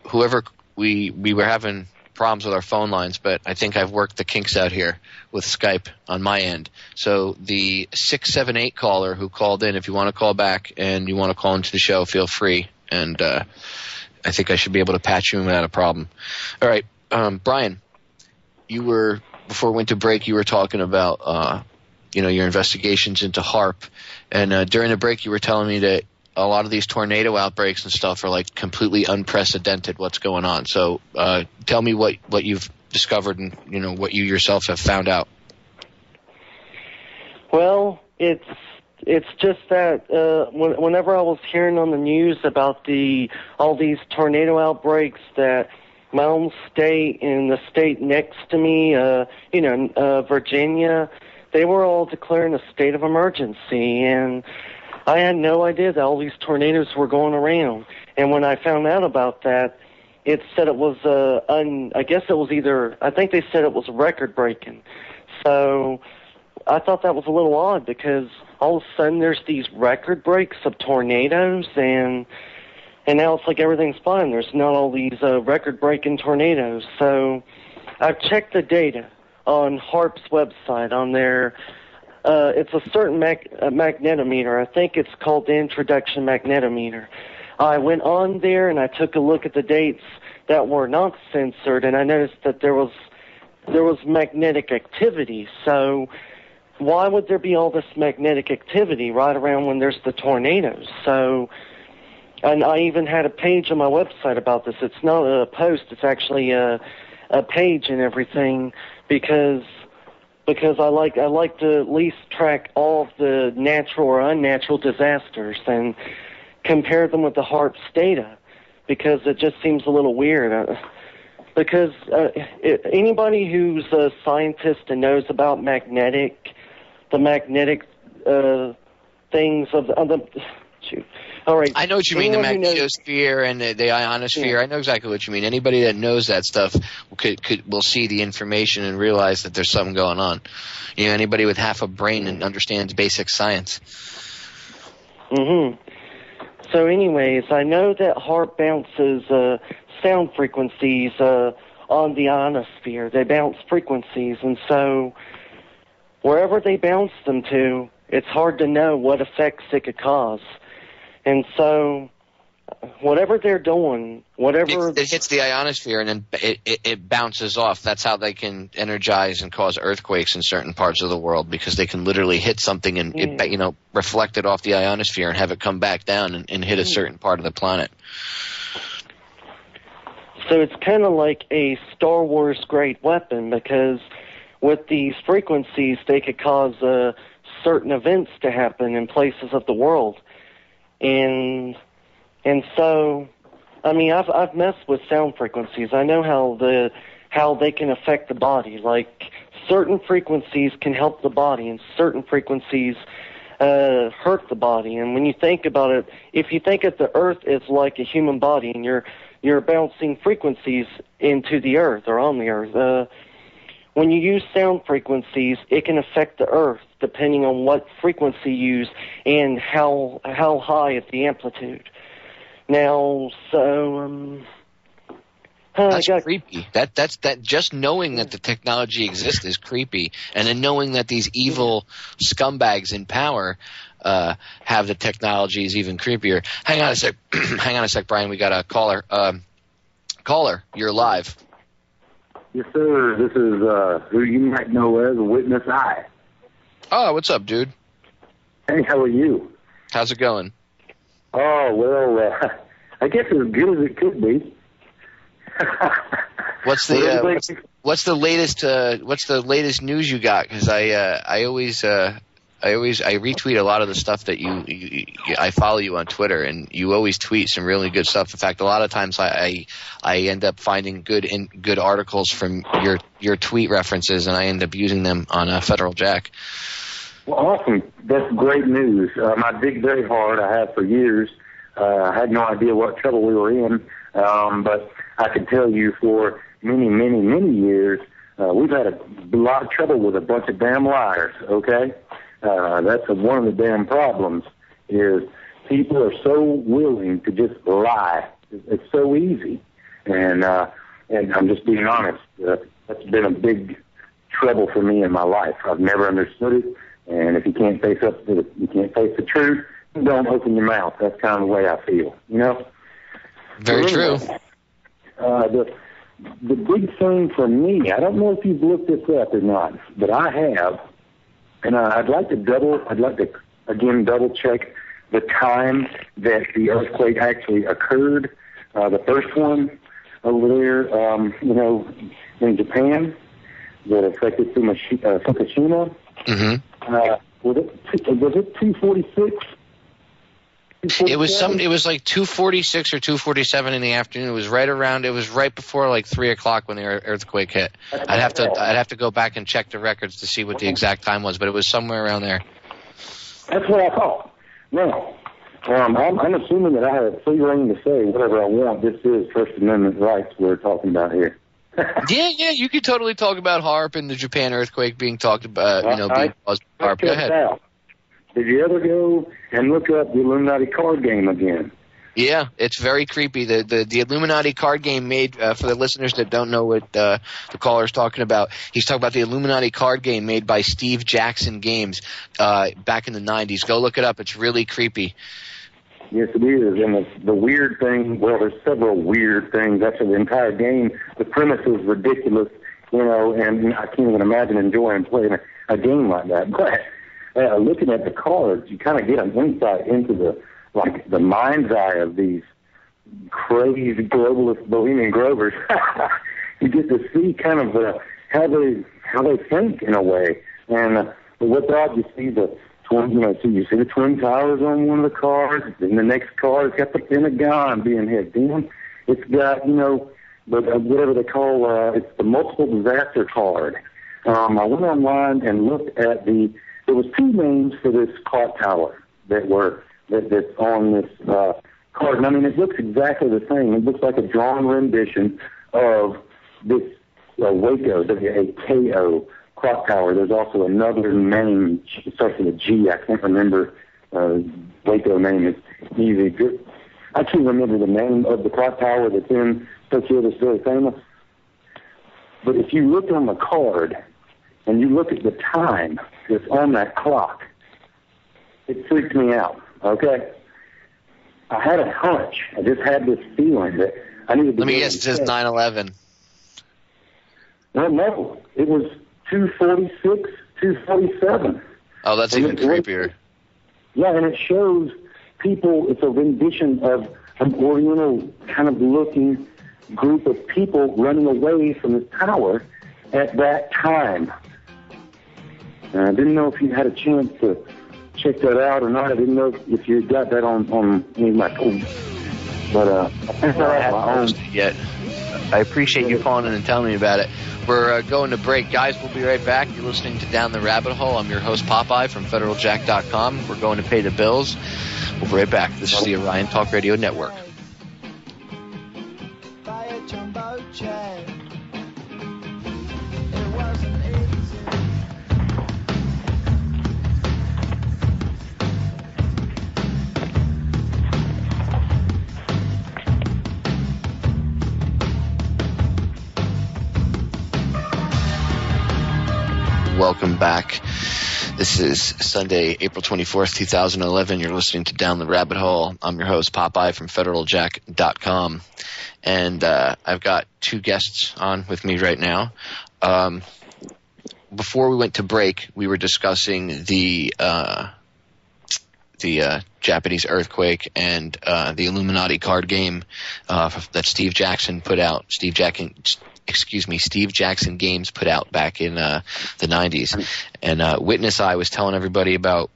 whoever we were having problems with our phone lines, but I think I've worked the kinks out here with Skype on my end. So the 678 caller who called in, if you want to call back and you want to call into the show, feel free. And I think I should be able to patch you in without a problem. All right, Brian, before we went to break, you were talking about your investigations into HAARP. And during the break, you were telling me that a lot of these tornado outbreaks and stuff are like completely unprecedented. What's going on? So tell me what you've discovered and what you yourself have found out. Well, it's just that whenever I was hearing on the news about all these tornado outbreaks, that my own state and the state next to me, Virginia, they were all declaring a state of emergency, and I had no idea that all these tornadoes were going around. And when I found out about that, it said it was I think they said it was record-breaking. So I thought that was a little odd, because all of a sudden there's these record breaks of tornadoes, and now it's like everything's fine. There's not all these record-breaking tornadoes. So I've checked the data on HAARP's website on their it's a certain magnetometer. I think it's called the introduction magnetometer. I went on there and I took a look at the dates that were not censored, and I noticed that there was magnetic activity. So why would there be all this magnetic activity right around when there's the tornadoes? So, and I even had a page on my website about this. It's not a post. It's actually a page and everything, because I like to at least track all of the natural or unnatural disasters and compare them with the HAARP's data, because it just seems a little weird. Because anybody who's a scientist and knows about the magnetic things of the shoot. All right. I know what you mean, the magnetosphere and the ionosphere. Yeah. I know exactly what you mean. Anybody that knows that stuff will see the information and realize that there's something going on. Anybody with half a brain and understands basic science. Mm-hmm. So anyways, I know that HAARP bounces sound frequencies on the ionosphere. They bounce frequencies, and so wherever they bounce them to, it's hard to know what effects it could cause. And so, whatever they're doing, it hits the ionosphere and then it bounces off. That's how they can energize and cause earthquakes in certain parts of the world, because they can literally hit something and it reflect it off the ionosphere and have it come back down and hit a certain part of the planet. So it's kind of like a Star Wars grade weapon, because with these frequencies, they could cause certain events to happen in places of the world. And so, I mean, I've messed with sound frequencies. I know how they can affect the body. Like, certain frequencies can help the body, and certain frequencies hurt the body. And when you think about it, if you think of the Earth as like a human body, and you're bouncing frequencies into the Earth or on the Earth, when you use sound frequencies, it can affect the Earth depending on what frequency you use and how high is the amplitude. Now, so that's creepy. That just knowing that the technology exists is creepy, and then knowing that these evil scumbags in power have the technology is even creepier. Hang on a sec. Hang on a sec, Brian. We got a caller. Caller, you're live. Yes, sir. This is who you might know as Witness I. Oh, what's up, dude? Hey, how are you? How's it going? Oh, well, I guess as good as it could be. What's the latest news you got? Because I retweet a lot of the stuff that I follow you on Twitter, and you always tweet some really good stuff. In fact, a lot of times I end up finding good articles from your tweet references, and I end up using them on Federal Jack. Well, awesome. That's great news. I dig very hard. I have for years. I had no idea what trouble we were in, but I can tell you for many, many, many years, we've had a lot of trouble with a bunch of damn liars, okay? That's one of the damn problems, is people are so willing to just lie. It's so easy. And I'm just being honest. That's been a big trouble for me in my life. I've never understood it. And if you can't face the truth, don't open your mouth. That's kind of the way I feel, you know? Very true. The big thing for me, I don't know if you've looked this up or not, but I have, and I'd like to again double check the time that the earthquake actually occurred. The first one over there, in Japan, that affected Fukushima. Mm-hmm. Was it 246? It was like 2:46 or 2:47 in the afternoon. It was right before like 3:00 when the earthquake hit. I'd have to go back and check the records to see what the exact time was, but it was somewhere around there. That's what I thought. Now, I'm assuming that I have free reign to say whatever I want. This is First Amendment rights we're talking about here. Yeah, you could totally talk about HAARP and the Japan earthquake being talked about, being caused by HAARP. Go ahead. Did you ever go and look up the Illuminati card game again? Yeah, it's very creepy. The Illuminati card game made, for the listeners that don't know what the caller's talking about, he's talking about the Illuminati card game made by Steve Jackson Games back in the 90s. Go look it up. It's really creepy. Yes, it is. And the weird thing, well, there's several weird things. Actually, the entire game, the premise is ridiculous, and I can't even imagine enjoying playing a game like that. But looking at the cards, you kind of get an insight into the mind's eye of these crazy globalist Bohemian Grovers. You get to see kind of how they think in a way. And what's odd, you see the Twin Towers on one of the cards. Then the next card, it's got the Pentagon being hit. Then it's got whatever they call it's the multiple disaster card. I went online and looked at there was two names for this clock tower that's on this card. And I mean, it looks exactly the same. It looks like a drawn rendition of this WACO, WAKO clock tower. There's also another name. It starts with a G. I can't remember. WACO name is easy. I can't remember the name of the clock tower that's in Tokyo that's very famous. But if you look on the card and you look at the time that's on that clock, it freaked me out, okay? I had a hunch. I just had this feeling that I needed to... Let me guess, it says 9/11. Well, no. It was 246, 247. Oh, that's even creepier. Yeah, and it shows people, it's a rendition of an Oriental kind of looking group of people running away from the tower at that time. I didn't know if you had a chance to check that out or not. I didn't know if you got that on any of my tweets. But I think I haven't posted it yet. I appreciate you calling in and telling me about it. We're going to break. Guys, we'll be right back. You're listening to Down the Rabbit Hole. I'm your host, Popeye, from FederalJack.com. We're going to pay the bills. We'll be right back. This is the Orion Talk Radio Network. Welcome back. This is Sunday, April 24th, 2011. You're listening to Down the Rabbit Hole. I'm your host, Popeye, from FederalJack.com. And I've got two guests on with me right now. Before we went to break, we were discussing the Japanese earthquake and the Illuminati card game that Steve Jackson put out. Steve Jackson Games put out back in the 90s. And Witness I was telling everybody about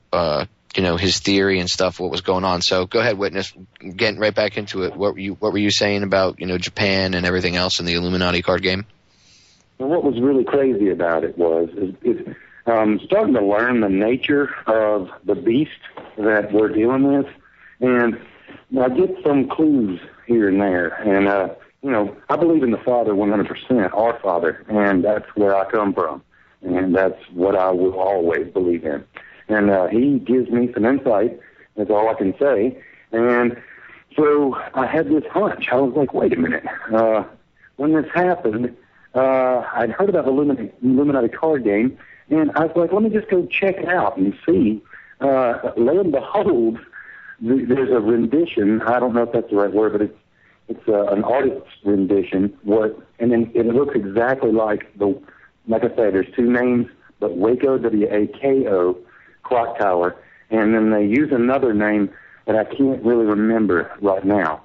his theory and stuff, what was going on. So go ahead, Witness, getting right back into it. What were you saying about Japan and everything else in the Illuminati card game? Well, what was really crazy about it was starting to learn the nature of the beast that we're dealing with, and I get some clues here and there. And I believe in the Father 100%, our Father, and that's where I come from, and that's what I will always believe in. And he gives me some insight, that's all I can say. And so I had this hunch. I was like, wait a minute. When this happened, I'd heard about the Illuminati card game, and I was like, let me just go check it out and see. Lo and behold, there's a rendition. I don't know if that's the right word, but it's an artist's rendition. And it looks exactly like like I said, there's two names, but Waco, WAKO, clock tower, and then they use another name that I can't really remember right now.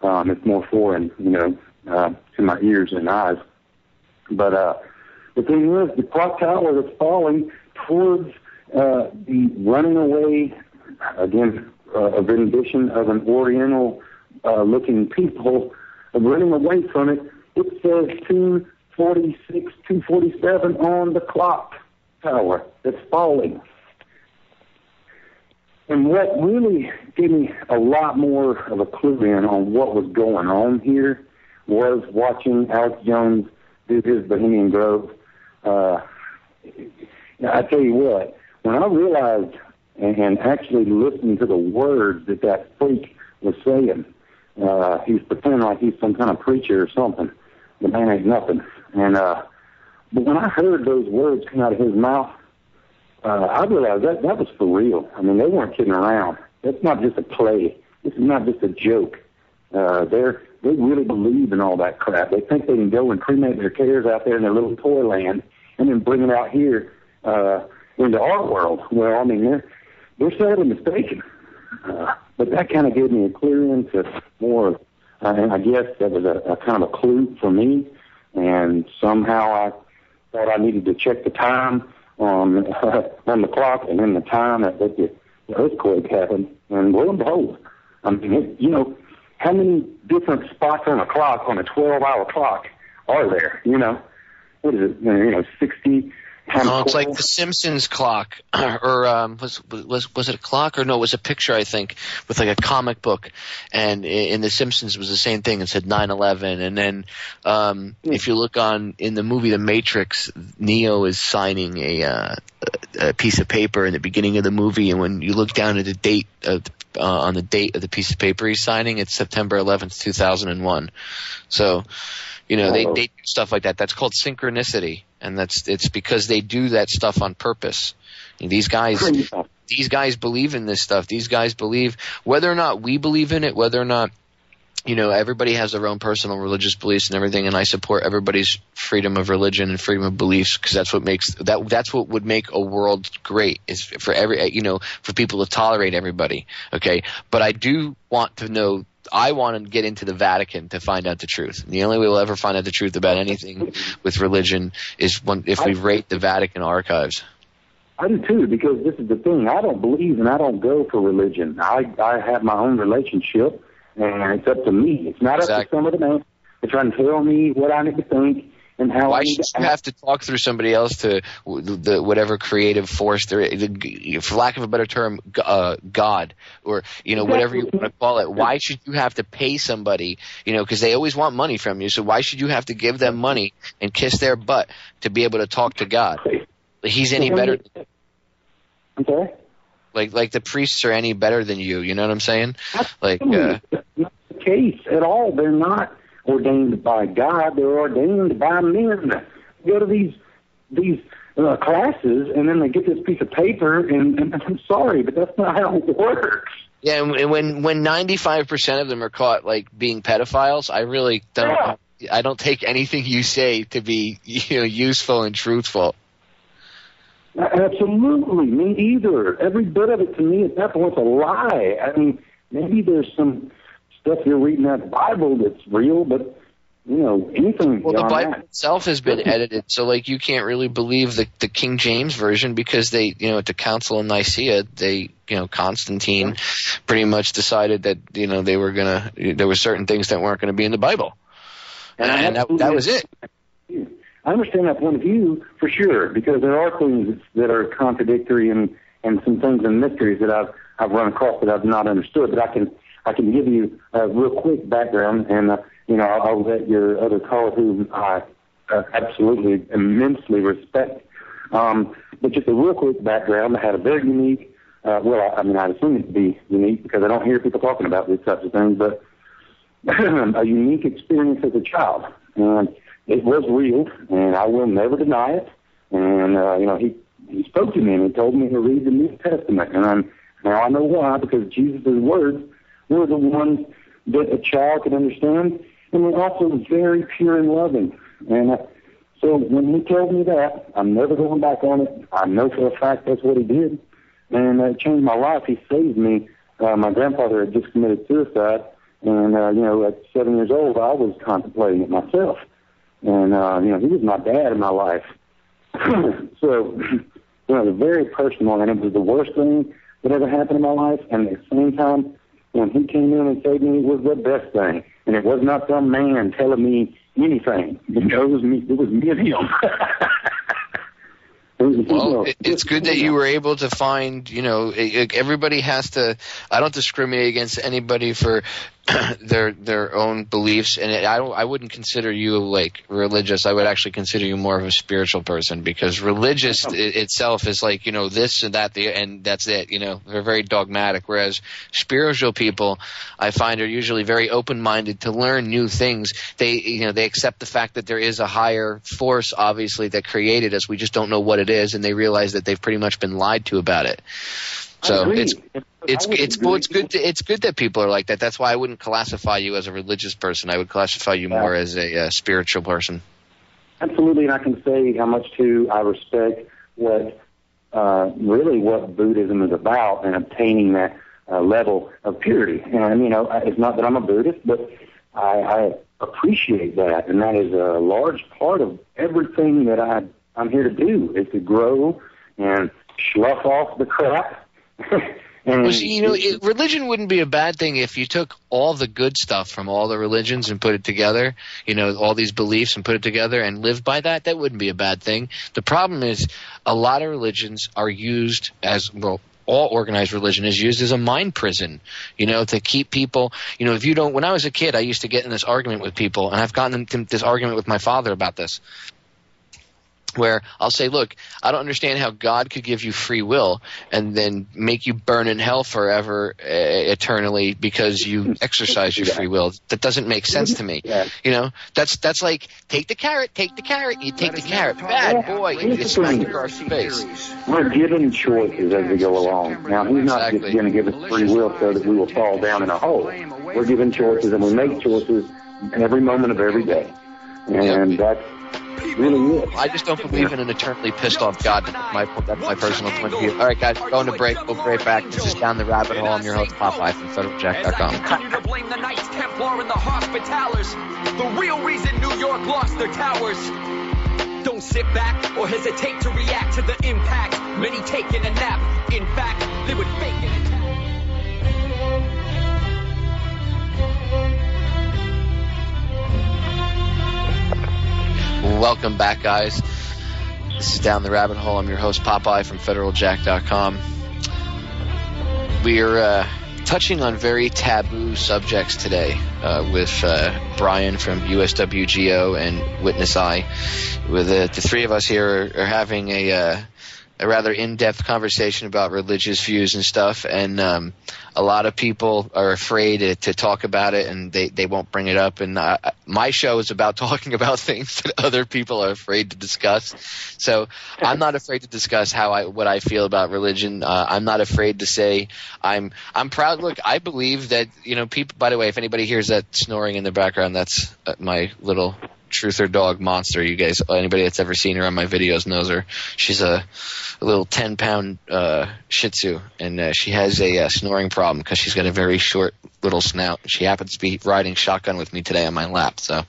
It's more foreign, to my ears and eyes. But the thing is, the clock tower that's falling towards the running away, again, a rendition of an Oriental looking people running away from it. It says 246, 247 on the clock tower that's falling. And what really gave me a lot more of a clue in on what was going on here was watching Alex Jones do his Bohemian Grove. I tell you what, when I realized and actually listened to the words that freak was saying, he was pretending like he's some kind of preacher or something. The man ain't nothing. And but when I heard those words come out of his mouth, I realized that was for real. I mean, they weren't kidding around. That's not just a play. This is not just a joke. They really believe in all that crap. They think they can go and cremate their cares out there in their little toy land and then bring it out here into our world. Well, I mean, they're sadly mistaken. But that kind of gave me a clue into more. And I guess that was a kind of a clue for me. And somehow I thought I needed to check the time on the clock and then the time that the earthquake happened. And lo and behold, I mean, how many different spots on a clock, on a 12-hour clock, are there? What is it? 60 times 12? It's like the Simpsons clock, or was it a clock? Or no, it was a picture, I think, with like a comic book. And in the Simpsons, it was the same thing. It said 9/11. And then if you look in the movie The Matrix, Neo is signing a piece of paper in the beginning of the movie. And when you look down at the date on the date of the piece of paper he's signing, it's September 11th, 2001. So, they do stuff like that. That's called synchronicity, and it's because they do that stuff on purpose. These guys believe in this stuff. These guys believe, whether or not we believe in it, whether or not everybody has their own personal religious beliefs and everything, and I support everybody's freedom of religion and freedom of beliefs, because that's what would make a world great, is for for people to tolerate everybody. Okay, but I do want to know. I want to get into the Vatican to find out the truth. And the only way we'll ever find out the truth about anything with religion is if we raid the Vatican archives. I do too, because this is the thing. I don't believe and I don't go for religion. I have my own relationship, and it's up to me. It's not up to some of the men. They're trying to tell me what I need to think and how Why I need should to you have to talk through somebody else to the whatever creative force there, for lack of a better term, God, or whatever you want to call it? Why should you have to pay somebody? Because they always want money from you. So why should you have to give them money and kiss their butt to be able to talk to God? He's any better? I'm sorry? Like the priests are any better than you? You know what I'm saying? Like that's not the case at all. They're not ordained by God. They're ordained by men. They go to these classes, and then they get this piece of paper, and I'm sorry, but that's not how it works. Yeah, and when 95% of them are caught being pedophiles, I really don't. Yeah. I don't take anything you say to be useful and truthful. Absolutely, me either. Every bit of it to me at that point's a lie. I mean, maybe there's some stuff you're reading out of the Bible that's real, but anything. Well, the Bible that itself has been edited, so like you can't really believe the King James version because they, at the Council of Nicaea, they, Constantine pretty much decided that there were certain things that weren't going to be in the Bible, and that was it. I understand that point of view for sure, because there are things that are contradictory and some things and mysteries that I've run across that I've not understood. But I can give you a real quick background, and I'll let your other caller, who I absolutely immensely respect. But just a real quick background. I had a very unique. I'd assume it to be unique because I don't hear people talking about these types of things, but a unique experience as a child. And it was real, and I will never deny it. And, he spoke to me, and he told me to read the New Testament. And now I know why, because Jesus' words were the ones that a child could understand, and were also very pure and loving. And so when he told me that, I'm never going back on it. I know for a fact that's what he did. And it changed my life. He saved me. My grandfather had just committed suicide, and, at 7 years old, I was contemplating it myself. And, he was my dad in my life. So, it was very personal, and it was the worst thing that ever happened in my life. And at the same time, when he came in and saved me, it was the best thing. And it was not some man telling me anything. It was me and him. Well, it's good that you were able to find, everybody has to, I don't discriminate against anybody for their own beliefs, and I wouldn't consider you like religious. I would actually consider you more of a spiritual person, because religious itself is like, this and that, and that's it. They're very dogmatic, whereas spiritual people, I find, are usually very open-minded to learn new things. They accept the fact that there is a higher force, obviously, that created us. We just don't know what it is, and they realize that they've pretty much been lied to about it. So it's good that people are like that. That's why I wouldn't classify you as a religious person. I would classify you more as a spiritual person. Absolutely, and I can say how much too I respect what Buddhism is about, and obtaining that level of purity. And it's not that I'm a Buddhist, but I appreciate that, and that is a large part of everything that I'm here to do, is to grow and slough off the crap. Well, see, religion wouldn't be a bad thing if you took all the good stuff from all the religions and put it together, all these beliefs and put it together and live by that. That wouldn't be a bad thing. The problem is a lot of religions are used as, well, all organized religion is used as a mind prison, to keep people, if you don't, when I was a kid, I used to get in this argument with people, and I've gotten into this argument with my father about this, where I'll say, look, I don't understand how God could give you free will and then make you burn in hell forever, eternally, because you exercise your free will. That doesn't make sense to me. That's like, take the carrot, you take the carrot. Bad boy, you just smack it across the face. We're given choices as we go along. Now, he's not just going to give us free will so that we will fall down in a hole. We're given choices, and we make choices every moment of every day. And that's really is. I just don't believe in an eternally pissed off God. That's my personal point of view. All right, guys, going to break. We'll be right back. This is Down the Rabbit Hole. I'm your host, Popeye from FederalJack.com. Continue to blame the Knights Templar and the Hospitallers. The real reason New York lost their towers. Don't sit back or hesitate to react to the impact. Many taking a nap. In fact, they would fake an attack. Welcome back, guys. This is Down the Rabbit Hole. I'm your host, Popeye from FederalJack.com. We're touching on very taboo subjects today with Brian from USWGO and Witness I. With the three of us here are having a rather in-depth conversation about religious views and stuff, and a lot of people are afraid to talk about it, and they won't bring it up. And my show is about talking about things that other people are afraid to discuss. So I'm not afraid to discuss what I feel about religion. I'm not afraid to say I'm proud. Look, I believe that people. By the way, if anybody hears that snoring in the background, that's my little Truth or Dog monster. You guys, anybody that's ever seen her on my videos knows her. She's a little 10-pound Shih Tzu, and she has a snoring problem because she's got a very short little snout. She happens to be riding shotgun with me today on my lap. So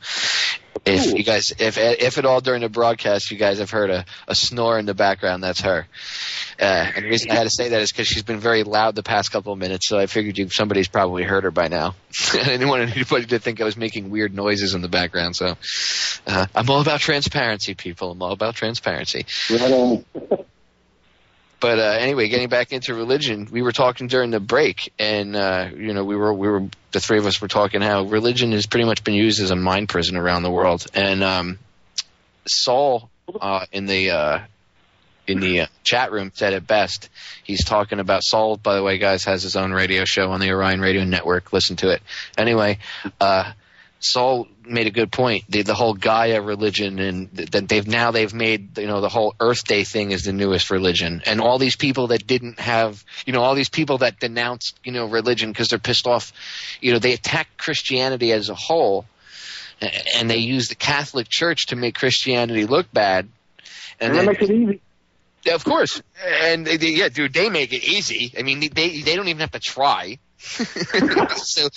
if you guys, if at all during the broadcast you guys have heard a snore in the background, that's her. And the reason I had to say that is because she's been very loud the past couple of minutes, so I figured somebody's probably heard her by now. I didn't want anybody to think I was making weird noises in the background, so I'm all about transparency, people. I'm all about transparency. But anyway, getting back into religion, we were talking during the break, and we were the three of us were talking how religion has pretty much been used as a mind prison around the world. And Saul in the chat room said it best. He's talking about Saul, by the way, guys, has his own radio show on the Orion Radio Network. Listen to it. Anyway, Saul made a good point. The whole Gaia religion, and that they've made the whole Earth Day thing is the newest religion, and all these people that didn't have all these people that denounced religion because they're pissed off, they attack Christianity as a whole, and they use the Catholic Church to make Christianity look bad, and that makes it easy. Of course, and they make it easy. I mean, they don't even have to try. because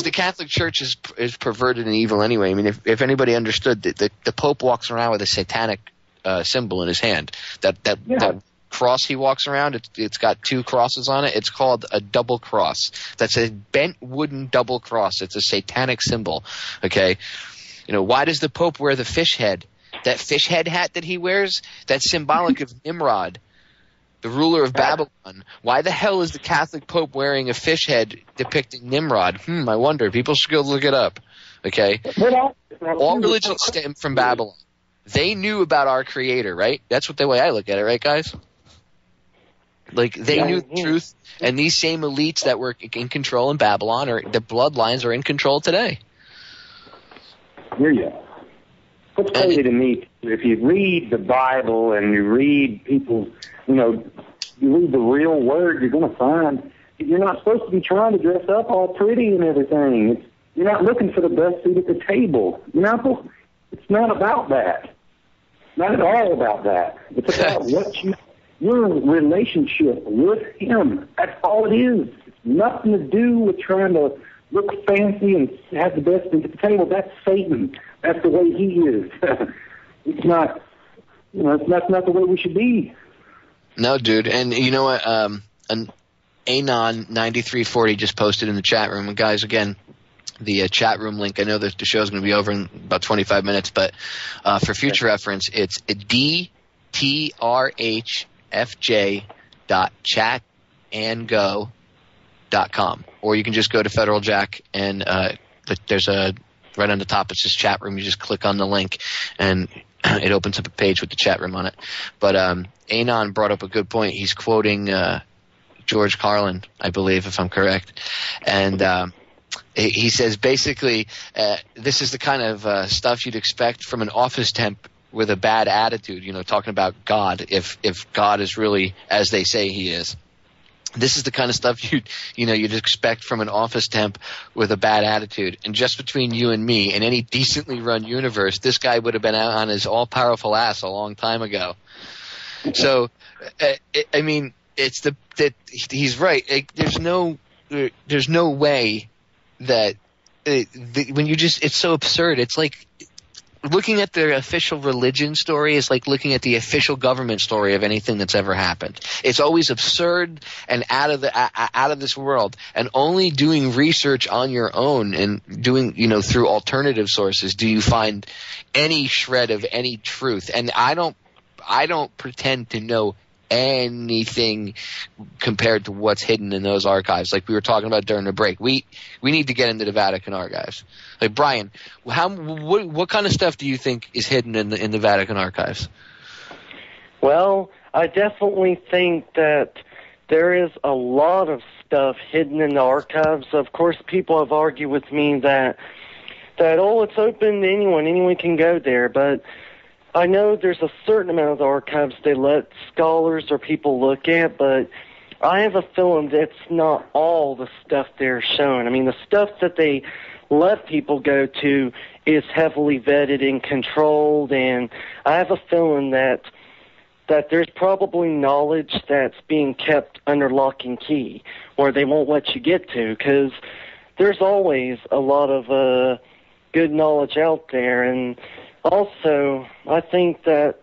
the Catholic Church is perverted and evil anyway. I mean, if anybody understood that the Pope walks around with a satanic symbol in his hand, that cross he walks around, it's got two crosses on it. It's called a double cross. That's a bent wooden double cross. It's a satanic symbol. Okay, why does the Pope wear the fish head? That fish head hat that he wears, that's symbolic of Nimrod, the ruler of Babylon. Why the hell is the Catholic Pope wearing a fish head depicting Nimrod? I wonder. People should go look it up. Okay? All religions stem from Babylon. They knew about our Creator, right? That's the way I look at it, right, guys? Like, they knew the truth, and these same elites that were in control in Babylon, or the bloodlines, are in control today. Hear you. What's crazy to me, if you read the Bible and you read people's, you read the real word, you're going to find you're not supposed to be trying to dress up all pretty and everything. You're not looking for the best seat at the table. It's not about that. Not at all about that. It's about your relationship with Him. That's all it is. It's nothing to do with trying to look fancy and have the best seat at the table. That's Satan. That's the way he is. It's not, that's not the way we should be. No, dude. And you know what? An Anon9340 just posted in the chat room. And guys, again, the chat room link, I know that the show's going to be over in about 25 minutes, but for future reference, it's dtrhfj.chatandgo.com. Or you can just go to Federal Jack, and there's right on the top, it says chat room. You just click on the link, and it opens up a page with the chat room on it. But Anon brought up a good point. He's quoting George Carlin, I believe, if I'm correct. And he says basically this is the kind of stuff you'd expect from an office temp with a bad attitude, talking about God, if God is really as they say he is. This is the kind of stuff you'd expect from an office temp with a bad attitude. And just between you and me, in any decently run universe, this guy would have been out on his all-powerful ass a long time ago. So, I mean, he's right. There's no way that it's so absurd. It's like looking at the official religion story is like looking at the official government story of anything that's ever happened. It's always absurd and out of this world. And only doing research on your own and doing, through alternative sources do you find any shred of any truth. And I don't pretend to know anything compared to what's hidden in those archives, like we were talking about during the break. We need to get into the Vatican archives. Like, Brian, what kind of stuff do you think is hidden in the Vatican archives? Well, I definitely think that there is a lot of stuff hidden in the archives. Of course, people have argued with me that it's open to anyone can go there, but I know there's a certain amount of the archives they let scholars or people look at, but I have a feeling that it's not all the stuff they're showing. I mean, the stuff that they let people go to is heavily vetted and controlled, and I have a feeling that there's probably knowledge that's being kept under lock and key, or they won't let you get to, because there's always a lot of good knowledge out there. And also, I think that,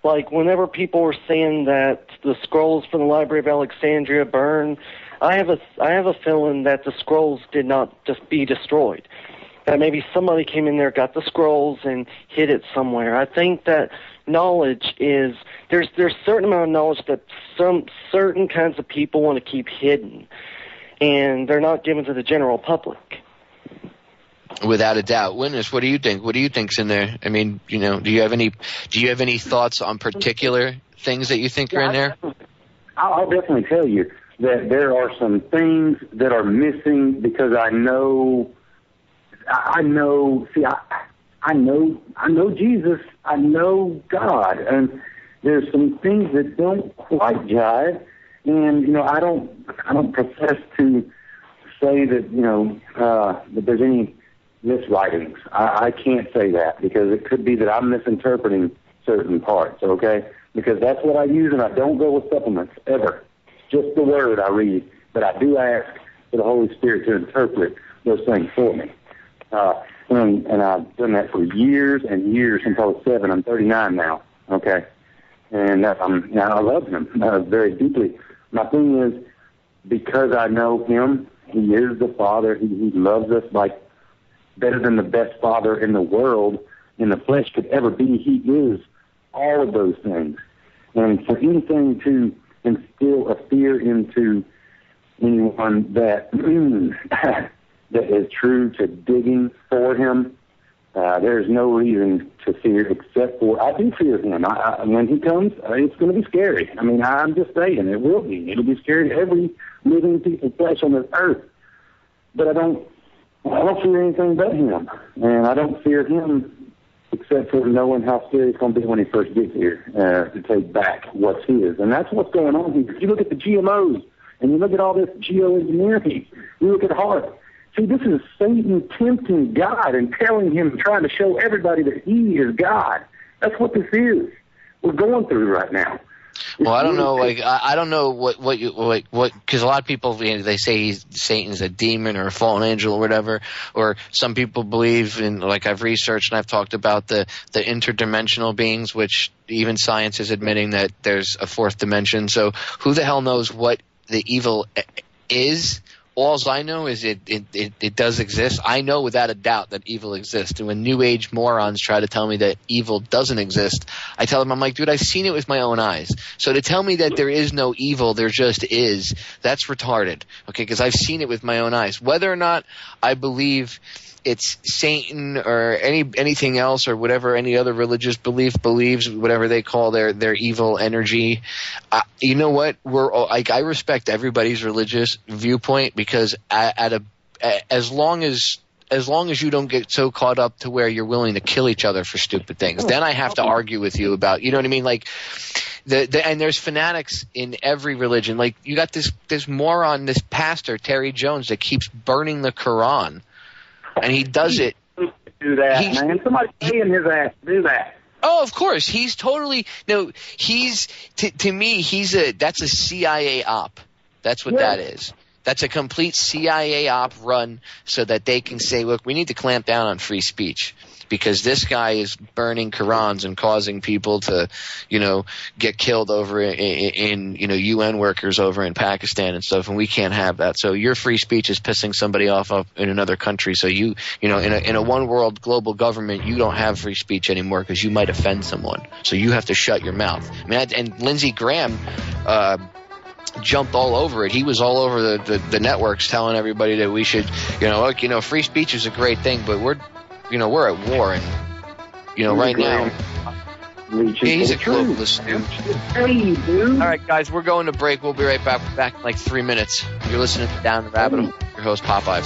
like, whenever people were saying that the scrolls from the Library of Alexandria burned, I have a feeling that the scrolls did not just be destroyed. That maybe somebody came in there, got the scrolls, and hid it somewhere. I think that knowledge is there's a certain amount of knowledge that some certain kinds of people want to keep hidden, and they're not given to the general public. Without a doubt. Witness, what do you think? What do you think's in there? I mean, you know, do you have any thoughts on particular things that you think are in there? I'll definitely tell you that there are some things that are missing, because I know Jesus, I know God, and there's some things that don't quite jive, and, you know, I don't profess to say that, you know, that there's any miswritings. I can't say that, because it could be that I'm misinterpreting certain parts, okay? Because that's what I use, and I don't go with supplements, ever. Just the word I read, but I do ask for the Holy Spirit to interpret those things for me. And I've done that for years and years, since I was 7. I'm 39 now, okay? And I love him very deeply. My thing is, because I know him, he is the Father. He loves us like better than the best father in the world, in the flesh, could ever be. He is all of those things. And for anything to instill a fear into anyone that that is true to digging for him, there's no reason to fear, except for, I do fear him. When he comes, it's going to be scary. I mean, I'm just saying, it will be. It'll be scary to every living piece of flesh on this earth. But I don't fear anything but him. And I don't fear him except for knowing how scary it's going to be when he first gets here, to take back what's his. And that's what's going on here. If you look at the GMOs, and you look at all this geoengineering, you look at HAARP. See, this is Satan tempting God and telling him, trying to show everybody that he is God. That's what this is. We're going through right now. Well, I don't know. Like, I don't know what because a lot of people, you know, they say Satan's a demon or a fallen angel or whatever. Or some people believe in, like I've researched and I've talked about the interdimensional beings, which even science is admitting that there's a fourth dimension. So who the hell knows what the evil is? All I know is it does exist. I know without a doubt that evil exists. And when New Age morons try to tell me that evil doesn't exist, I tell them, I'm like, dude, I've seen it with my own eyes. So to tell me that there is no evil, there just is, that's retarded. Okay, because I've seen it with my own eyes. Whether or not I believe it's Satan or anything else or whatever any other religious belief believes, whatever they call their evil energy. You know what? I respect everybody's religious viewpoint, because as long as you don't get so caught up to where you're willing to kill each other for stupid things, then I have to argue with you about, you know what I mean? Like, and there's fanatics in every religion. Like, you got this moron, this pastor, Terry Jones, that keeps burning the Quran. And he does it. Do that, man. Somebody paying his ass to do that. Oh, of course. He's totally – no, he's – to me, that's a CIA op. That's what that is. That's a complete CIA op run so that they can say, look, we need to clamp down on free speech, because this guy is burning Qurans and causing people to, you know, get killed over in you know, UN workers over in Pakistan and stuff, and we can't have that. So your free speech is pissing somebody off up in another country. So you know, in a one world global government, you don't have free speech anymore because you might offend someone. So you have to shut your mouth. I mean, and Lindsey Graham jumped all over it. He was all over the networks telling everybody that we should, you know, look, you know, free speech is a great thing, but we're at war, and, you know, right now. He's a globalist, dude. All right, guys, we're going to break. We'll be right back in like 3 minutes. You're listening to Down the Rabbit Hole. Your host, Popeye.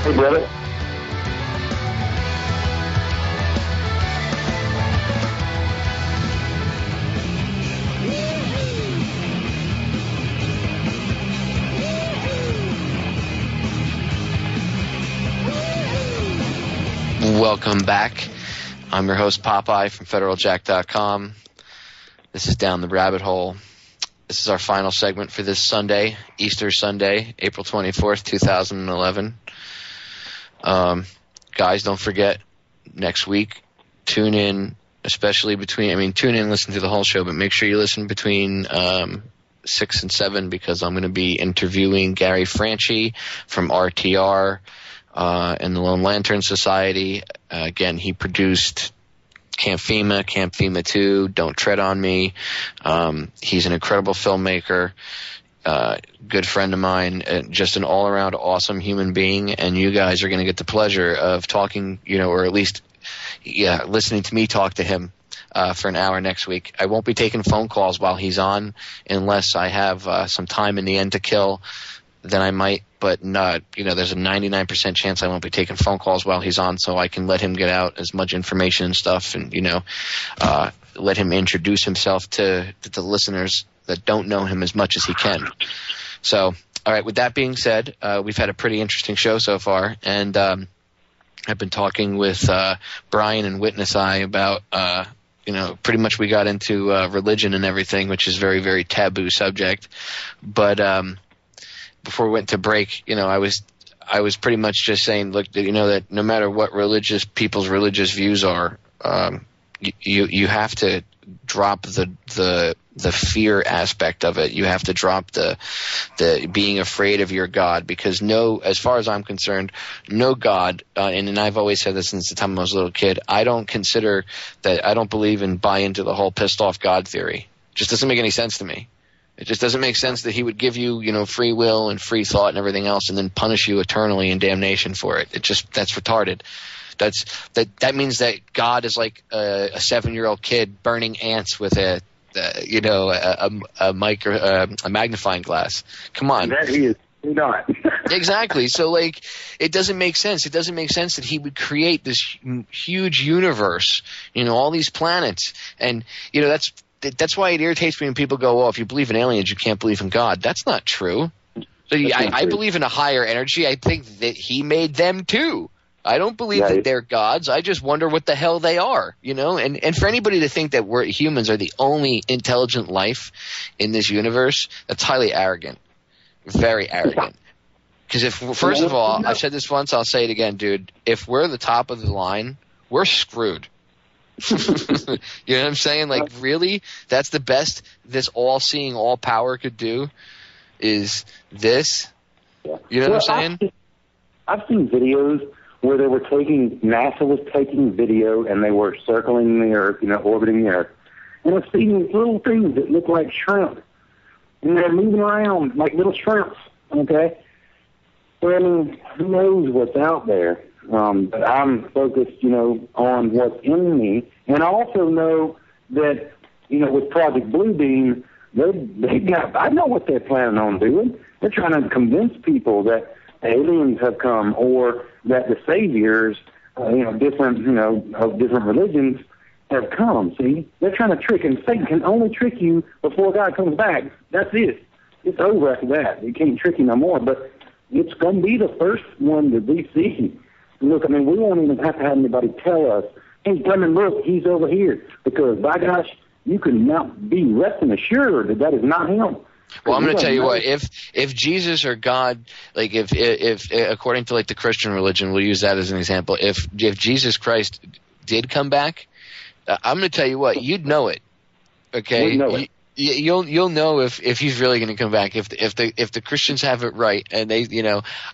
Hey, brother. Welcome back. I'm your host, Popeye from FederalJack.com. This is Down the Rabbit Hole. This is our final segment for this Sunday, Easter Sunday, April 24th, 2011. Guys, don't forget, next week, tune in, especially tune in and listen to the whole show, but make sure you listen between 6 and 7 because I'm going to be interviewing Gary Franchi from RTR and the Lone Lantern Society. Again, he produced Camp FEMA 2, Don't Tread on Me. He's an incredible filmmaker, good friend of mine, just an all-around awesome human being, and you guys are going to get the pleasure of talking, or at least listening to me talk to him for an hour next week. I won't be taking phone calls while he's on unless I have some time in the end to kill. Then I might, but not, there's a 99% chance I won't be taking phone calls while he's on, so I can let him get out as much information and stuff and, let him introduce himself to the listeners that don't know him as much as he can. So, all right, with that being said, we've had a pretty interesting show so far, and I've been talking with Brian and Witness Eye about, pretty much we got into religion and everything, which is very, very taboo subject, but before we went to break, I was pretty much just saying, look, that no matter what people's religious views are, you have to drop the fear aspect of it. You have to drop the being afraid of your God, because as far as I'm concerned, no God, and I've always said this since the time I was a little kid, I don't believe and buy into the whole pissed off God theory. It just doesn't make any sense to me. It just doesn't make sense that he would give you, free will and free thought and everything else and then punish you eternally in damnation for it. That's retarded. That means that God is like a 7-year-old kid burning ants with a magnifying glass. Come on. That he is not. Exactly. So, it doesn't make sense. It doesn't make sense that he would create this huge universe, all these planets. And, that's why it irritates me when people go, well, if you believe in aliens, you can't believe in God. That's not true. So I believe in a higher energy. I think that he made them too. I don't believe that they're gods. I just wonder what the hell they are, And for anybody to think that humans are the only intelligent life in this universe, that's highly arrogant. Very arrogant. Because first of all, I've said this once, I'll say it again, dude. If we're the top of the line, we're screwed. You know what I'm saying? Really? That's the best this all-seeing, all-power could do is this? You know what I'm saying? I've seen videos where NASA was taking video and they were circling the Earth, orbiting the Earth. And I've seen these little things that look like shrimp. And they're moving around like little shrimps, okay? So, who knows what's out there? But I'm focused, on what's in me. And I also know that, with Project Bluebeam, I know what they're planning on doing. They're trying to convince people that aliens have come or that the saviors, of different religions have come. See, they're trying to trick, and Satan can only trick you before God comes back. That's it. It's over after that. He can't trick you no more. But it's going to be the first one that we see. Look, we won't even have to have anybody tell us, hey, come and look, he's over here. Because, by gosh, you can now be resting assured that is not him. Well, I'm going to tell you what, if Jesus or God, if according to the Christian religion, we'll use that as an example, if Jesus Christ did come back, I'm going to tell you what, you'd know it. Okay? We'd know it. You'll know if he's really going to come back, if the Christians have it right, and they,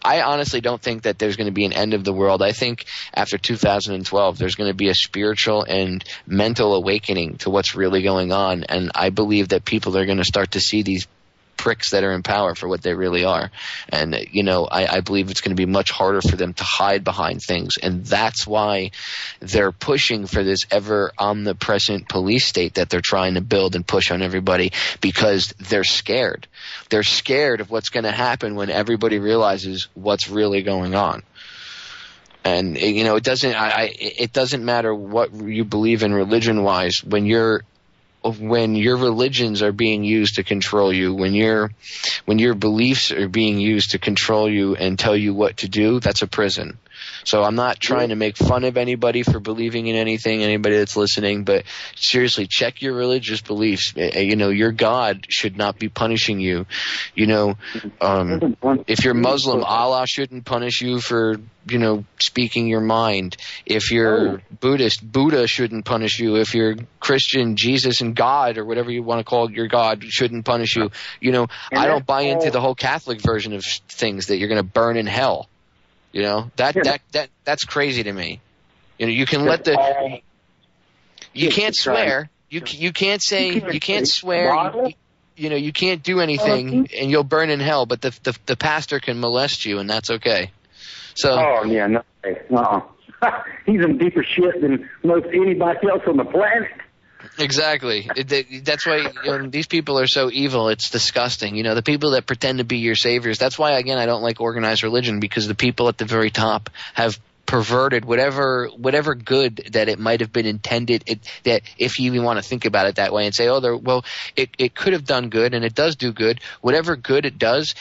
I honestly don't think that there's going to be an end of the world. I think after 2012 there's going to be a spiritual and mental awakening to what's really going on, and I believe that people are going to start to see these pricks that are in power for what they really are. And, I believe it's going to be much harder for them to hide behind things. And that's why they're pushing for this ever omnipresent police state that they're trying to build and push on everybody, because they're scared. They're scared of what's going to happen when everybody realizes what's really going on. And, it doesn't matter what you believe in religion-wise. When your religions are being used to control you, when your beliefs are being used to control you and tell you what to do, that's a prison. So I'm not trying to make fun of anybody for believing in anything, anybody that's listening, but seriously, check your religious beliefs. Your God should not be punishing you. If you're Muslim, Allah shouldn't punish you for, speaking your mind. If you're Buddhist, Buddha shouldn't punish you. If you're Christian, Jesus and God, or whatever you want to call your God, shouldn't punish you. I don't buy into the whole Catholic version of things that you're going to burn in hell. That's crazy to me. You can let you can't swear. You can't say, you can't swear. You can't do anything, and you'll burn in hell. But the pastor can molest you, and that's okay. So. Oh yeah, no. He's in deeper shit than most anybody else on the planet. Exactly. That's why these people are so evil. It's disgusting. The people that pretend to be your saviors. That's why, again, I don't like organized religion, because the people at the very top have perverted whatever good that it might have been intended. That if you even want to think about it that way and say, it could have done good, and it does do good. Whatever good it does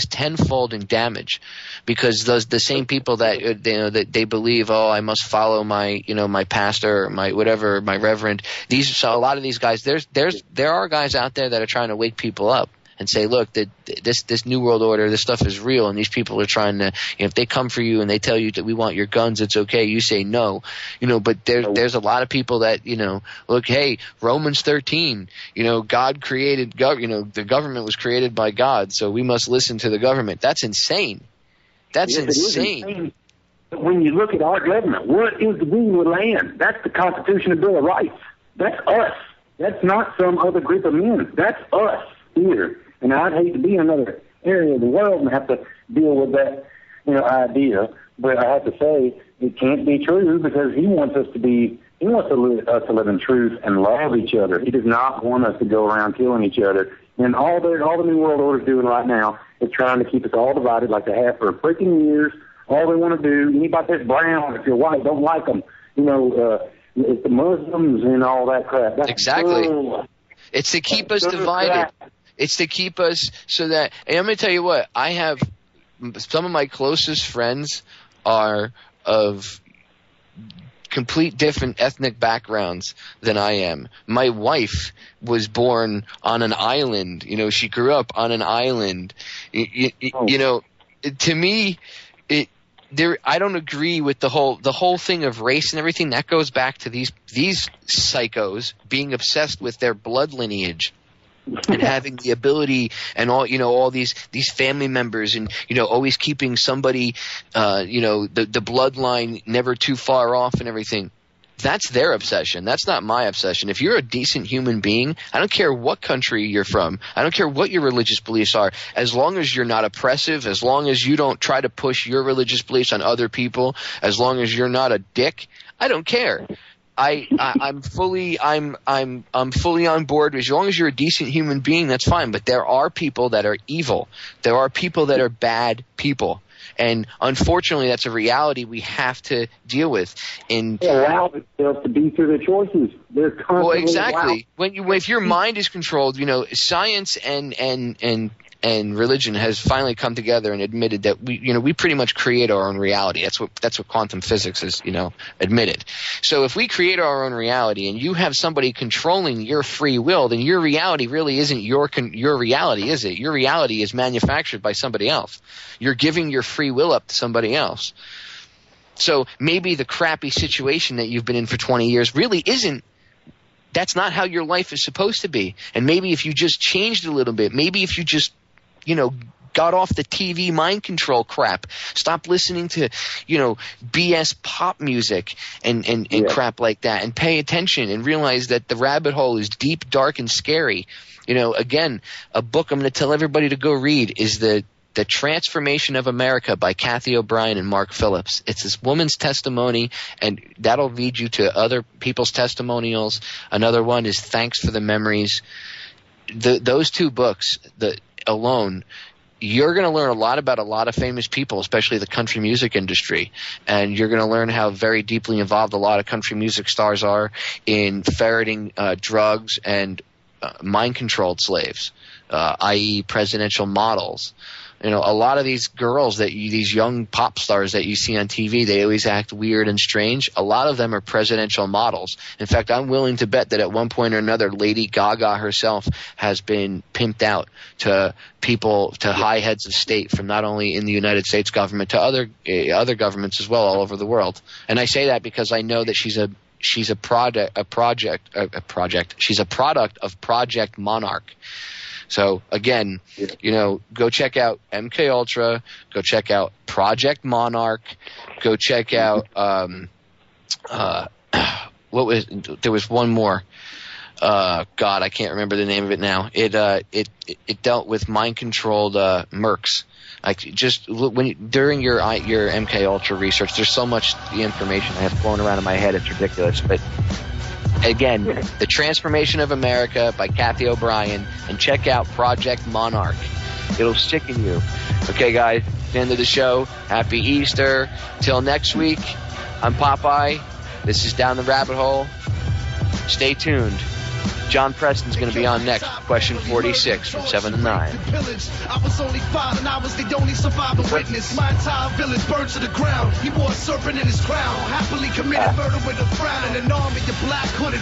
tenfold in damage, because the same people that they believe, I must follow my my pastor, or my whatever, my reverend. So a lot of these guys, there are guys out there that are trying to wake people up and say, look, this New World Order, this stuff is real, and these people are trying to, if they come for you and they tell you that we want your guns, it's okay. You say no, but there's a lot of people that, look, hey, Romans 13, God created, the government was created by God, so we must listen to the government. That's insane. That's insane. But when you look at our government, what is the rule of the land? That's the Constitution and Bill of Rights. That's us. That's not some other group of men. That's us here. And I'd hate to be in another area of the world and have to deal with that, idea. But I have to say, it can't be true, because he wants us to live in truth and love each other. He does not want us to go around killing each other. And all the New World Order is doing right now is trying to keep us all divided like they have for freaking years. All they want to do, anybody that's brown, if you're white, don't like them. It's the Muslims and all that crap. That's exactly. Cool. It's to keep us divided. It's to keep us so that – and I'm going to tell you what. I have – some of my closest friends are of complete different ethnic backgrounds than I am. My wife was born on an island. She grew up on an island. To me, I don't agree with the whole thing of race and everything. That goes back to these psychos being obsessed with their blood lineage. And having the ability and all these family members, and always keeping somebody the bloodline never too far off and everything. That's their obsession. That's not my obsession. If you're a decent human being, I don't care what country you're from. I don't care what your religious beliefs are. As long as you're not oppressive, as long as you don't try to push your religious beliefs on other people, as long as you're not a dick, I don't care. I'm fully on board. As long as you're a decent human being, that's fine. But there are people that are evil. There are people that are bad people. And unfortunately, that's a reality we have to deal with. And they allow themselves to be through their choices. They're constantly exactly. If your mind is controlled, science and religion has finally come together and admitted that we pretty much create our own reality. That's what quantum physics is, admitted. So if we create our own reality and you have somebody controlling your free will, then your reality really isn't your reality, is it? Your reality is manufactured by somebody else. You're giving your free will up to somebody else. So maybe the crappy situation that you've been in for 20 years really isn't. That's not how your life is supposed to be. And maybe if you just changed a little bit, maybe if you just got off the TV mind control crap, stop listening to, BS pop music and crap like that, and pay attention and realize that the rabbit hole is deep, dark, and scary. Again, a book I'm going to tell everybody to go read is The Transformation of America by Kathy O'Brien and Mark Phillips. It's this woman's testimony, and that'll lead you to other people's testimonials. Another one is Thanks for the Memories. Those two books alone, you're going to learn a lot about a lot of famous people, especially the country music industry. And you're going to learn how very deeply involved a lot of country music stars are in ferreting drugs and mind-controlled slaves, i.e. presidential models. You know, a lot of these girls these young pop stars that you see on TV, they always act weird and strange. A lot of them are presidential models. In fact, I'm willing to bet that at one point or another, Lady Gaga herself has been pimped out to people, to high heads of state from not only in the United States government to other governments as well all over the world. And I say that because I know that she's a product of Project Monarch. So again, you know, go check out MK Ultra, go check out Project Monarch, go check out there was one more. God, I can't remember the name of it now. It dealt with mind controlled mercs. Like, just during your MK Ultra research, there's so much information I have flowing around in my head, it's ridiculous. But again, The Transformation of America by Kathy O'Brien, and check out Project Monarch. It'll stick in you. Okay, guys, the end of the show. Happy Easter. Till next week, I'm Popeye. This is Down the Rabbit Hole. Stay tuned. John Preston's going to be on next, question 46 from 7 to 9. I was only 5 and I was the only surviving witness. My entire village burned to the ground. He wore a serpent in his crown. Happily committed murder with a frown and an army of black hooded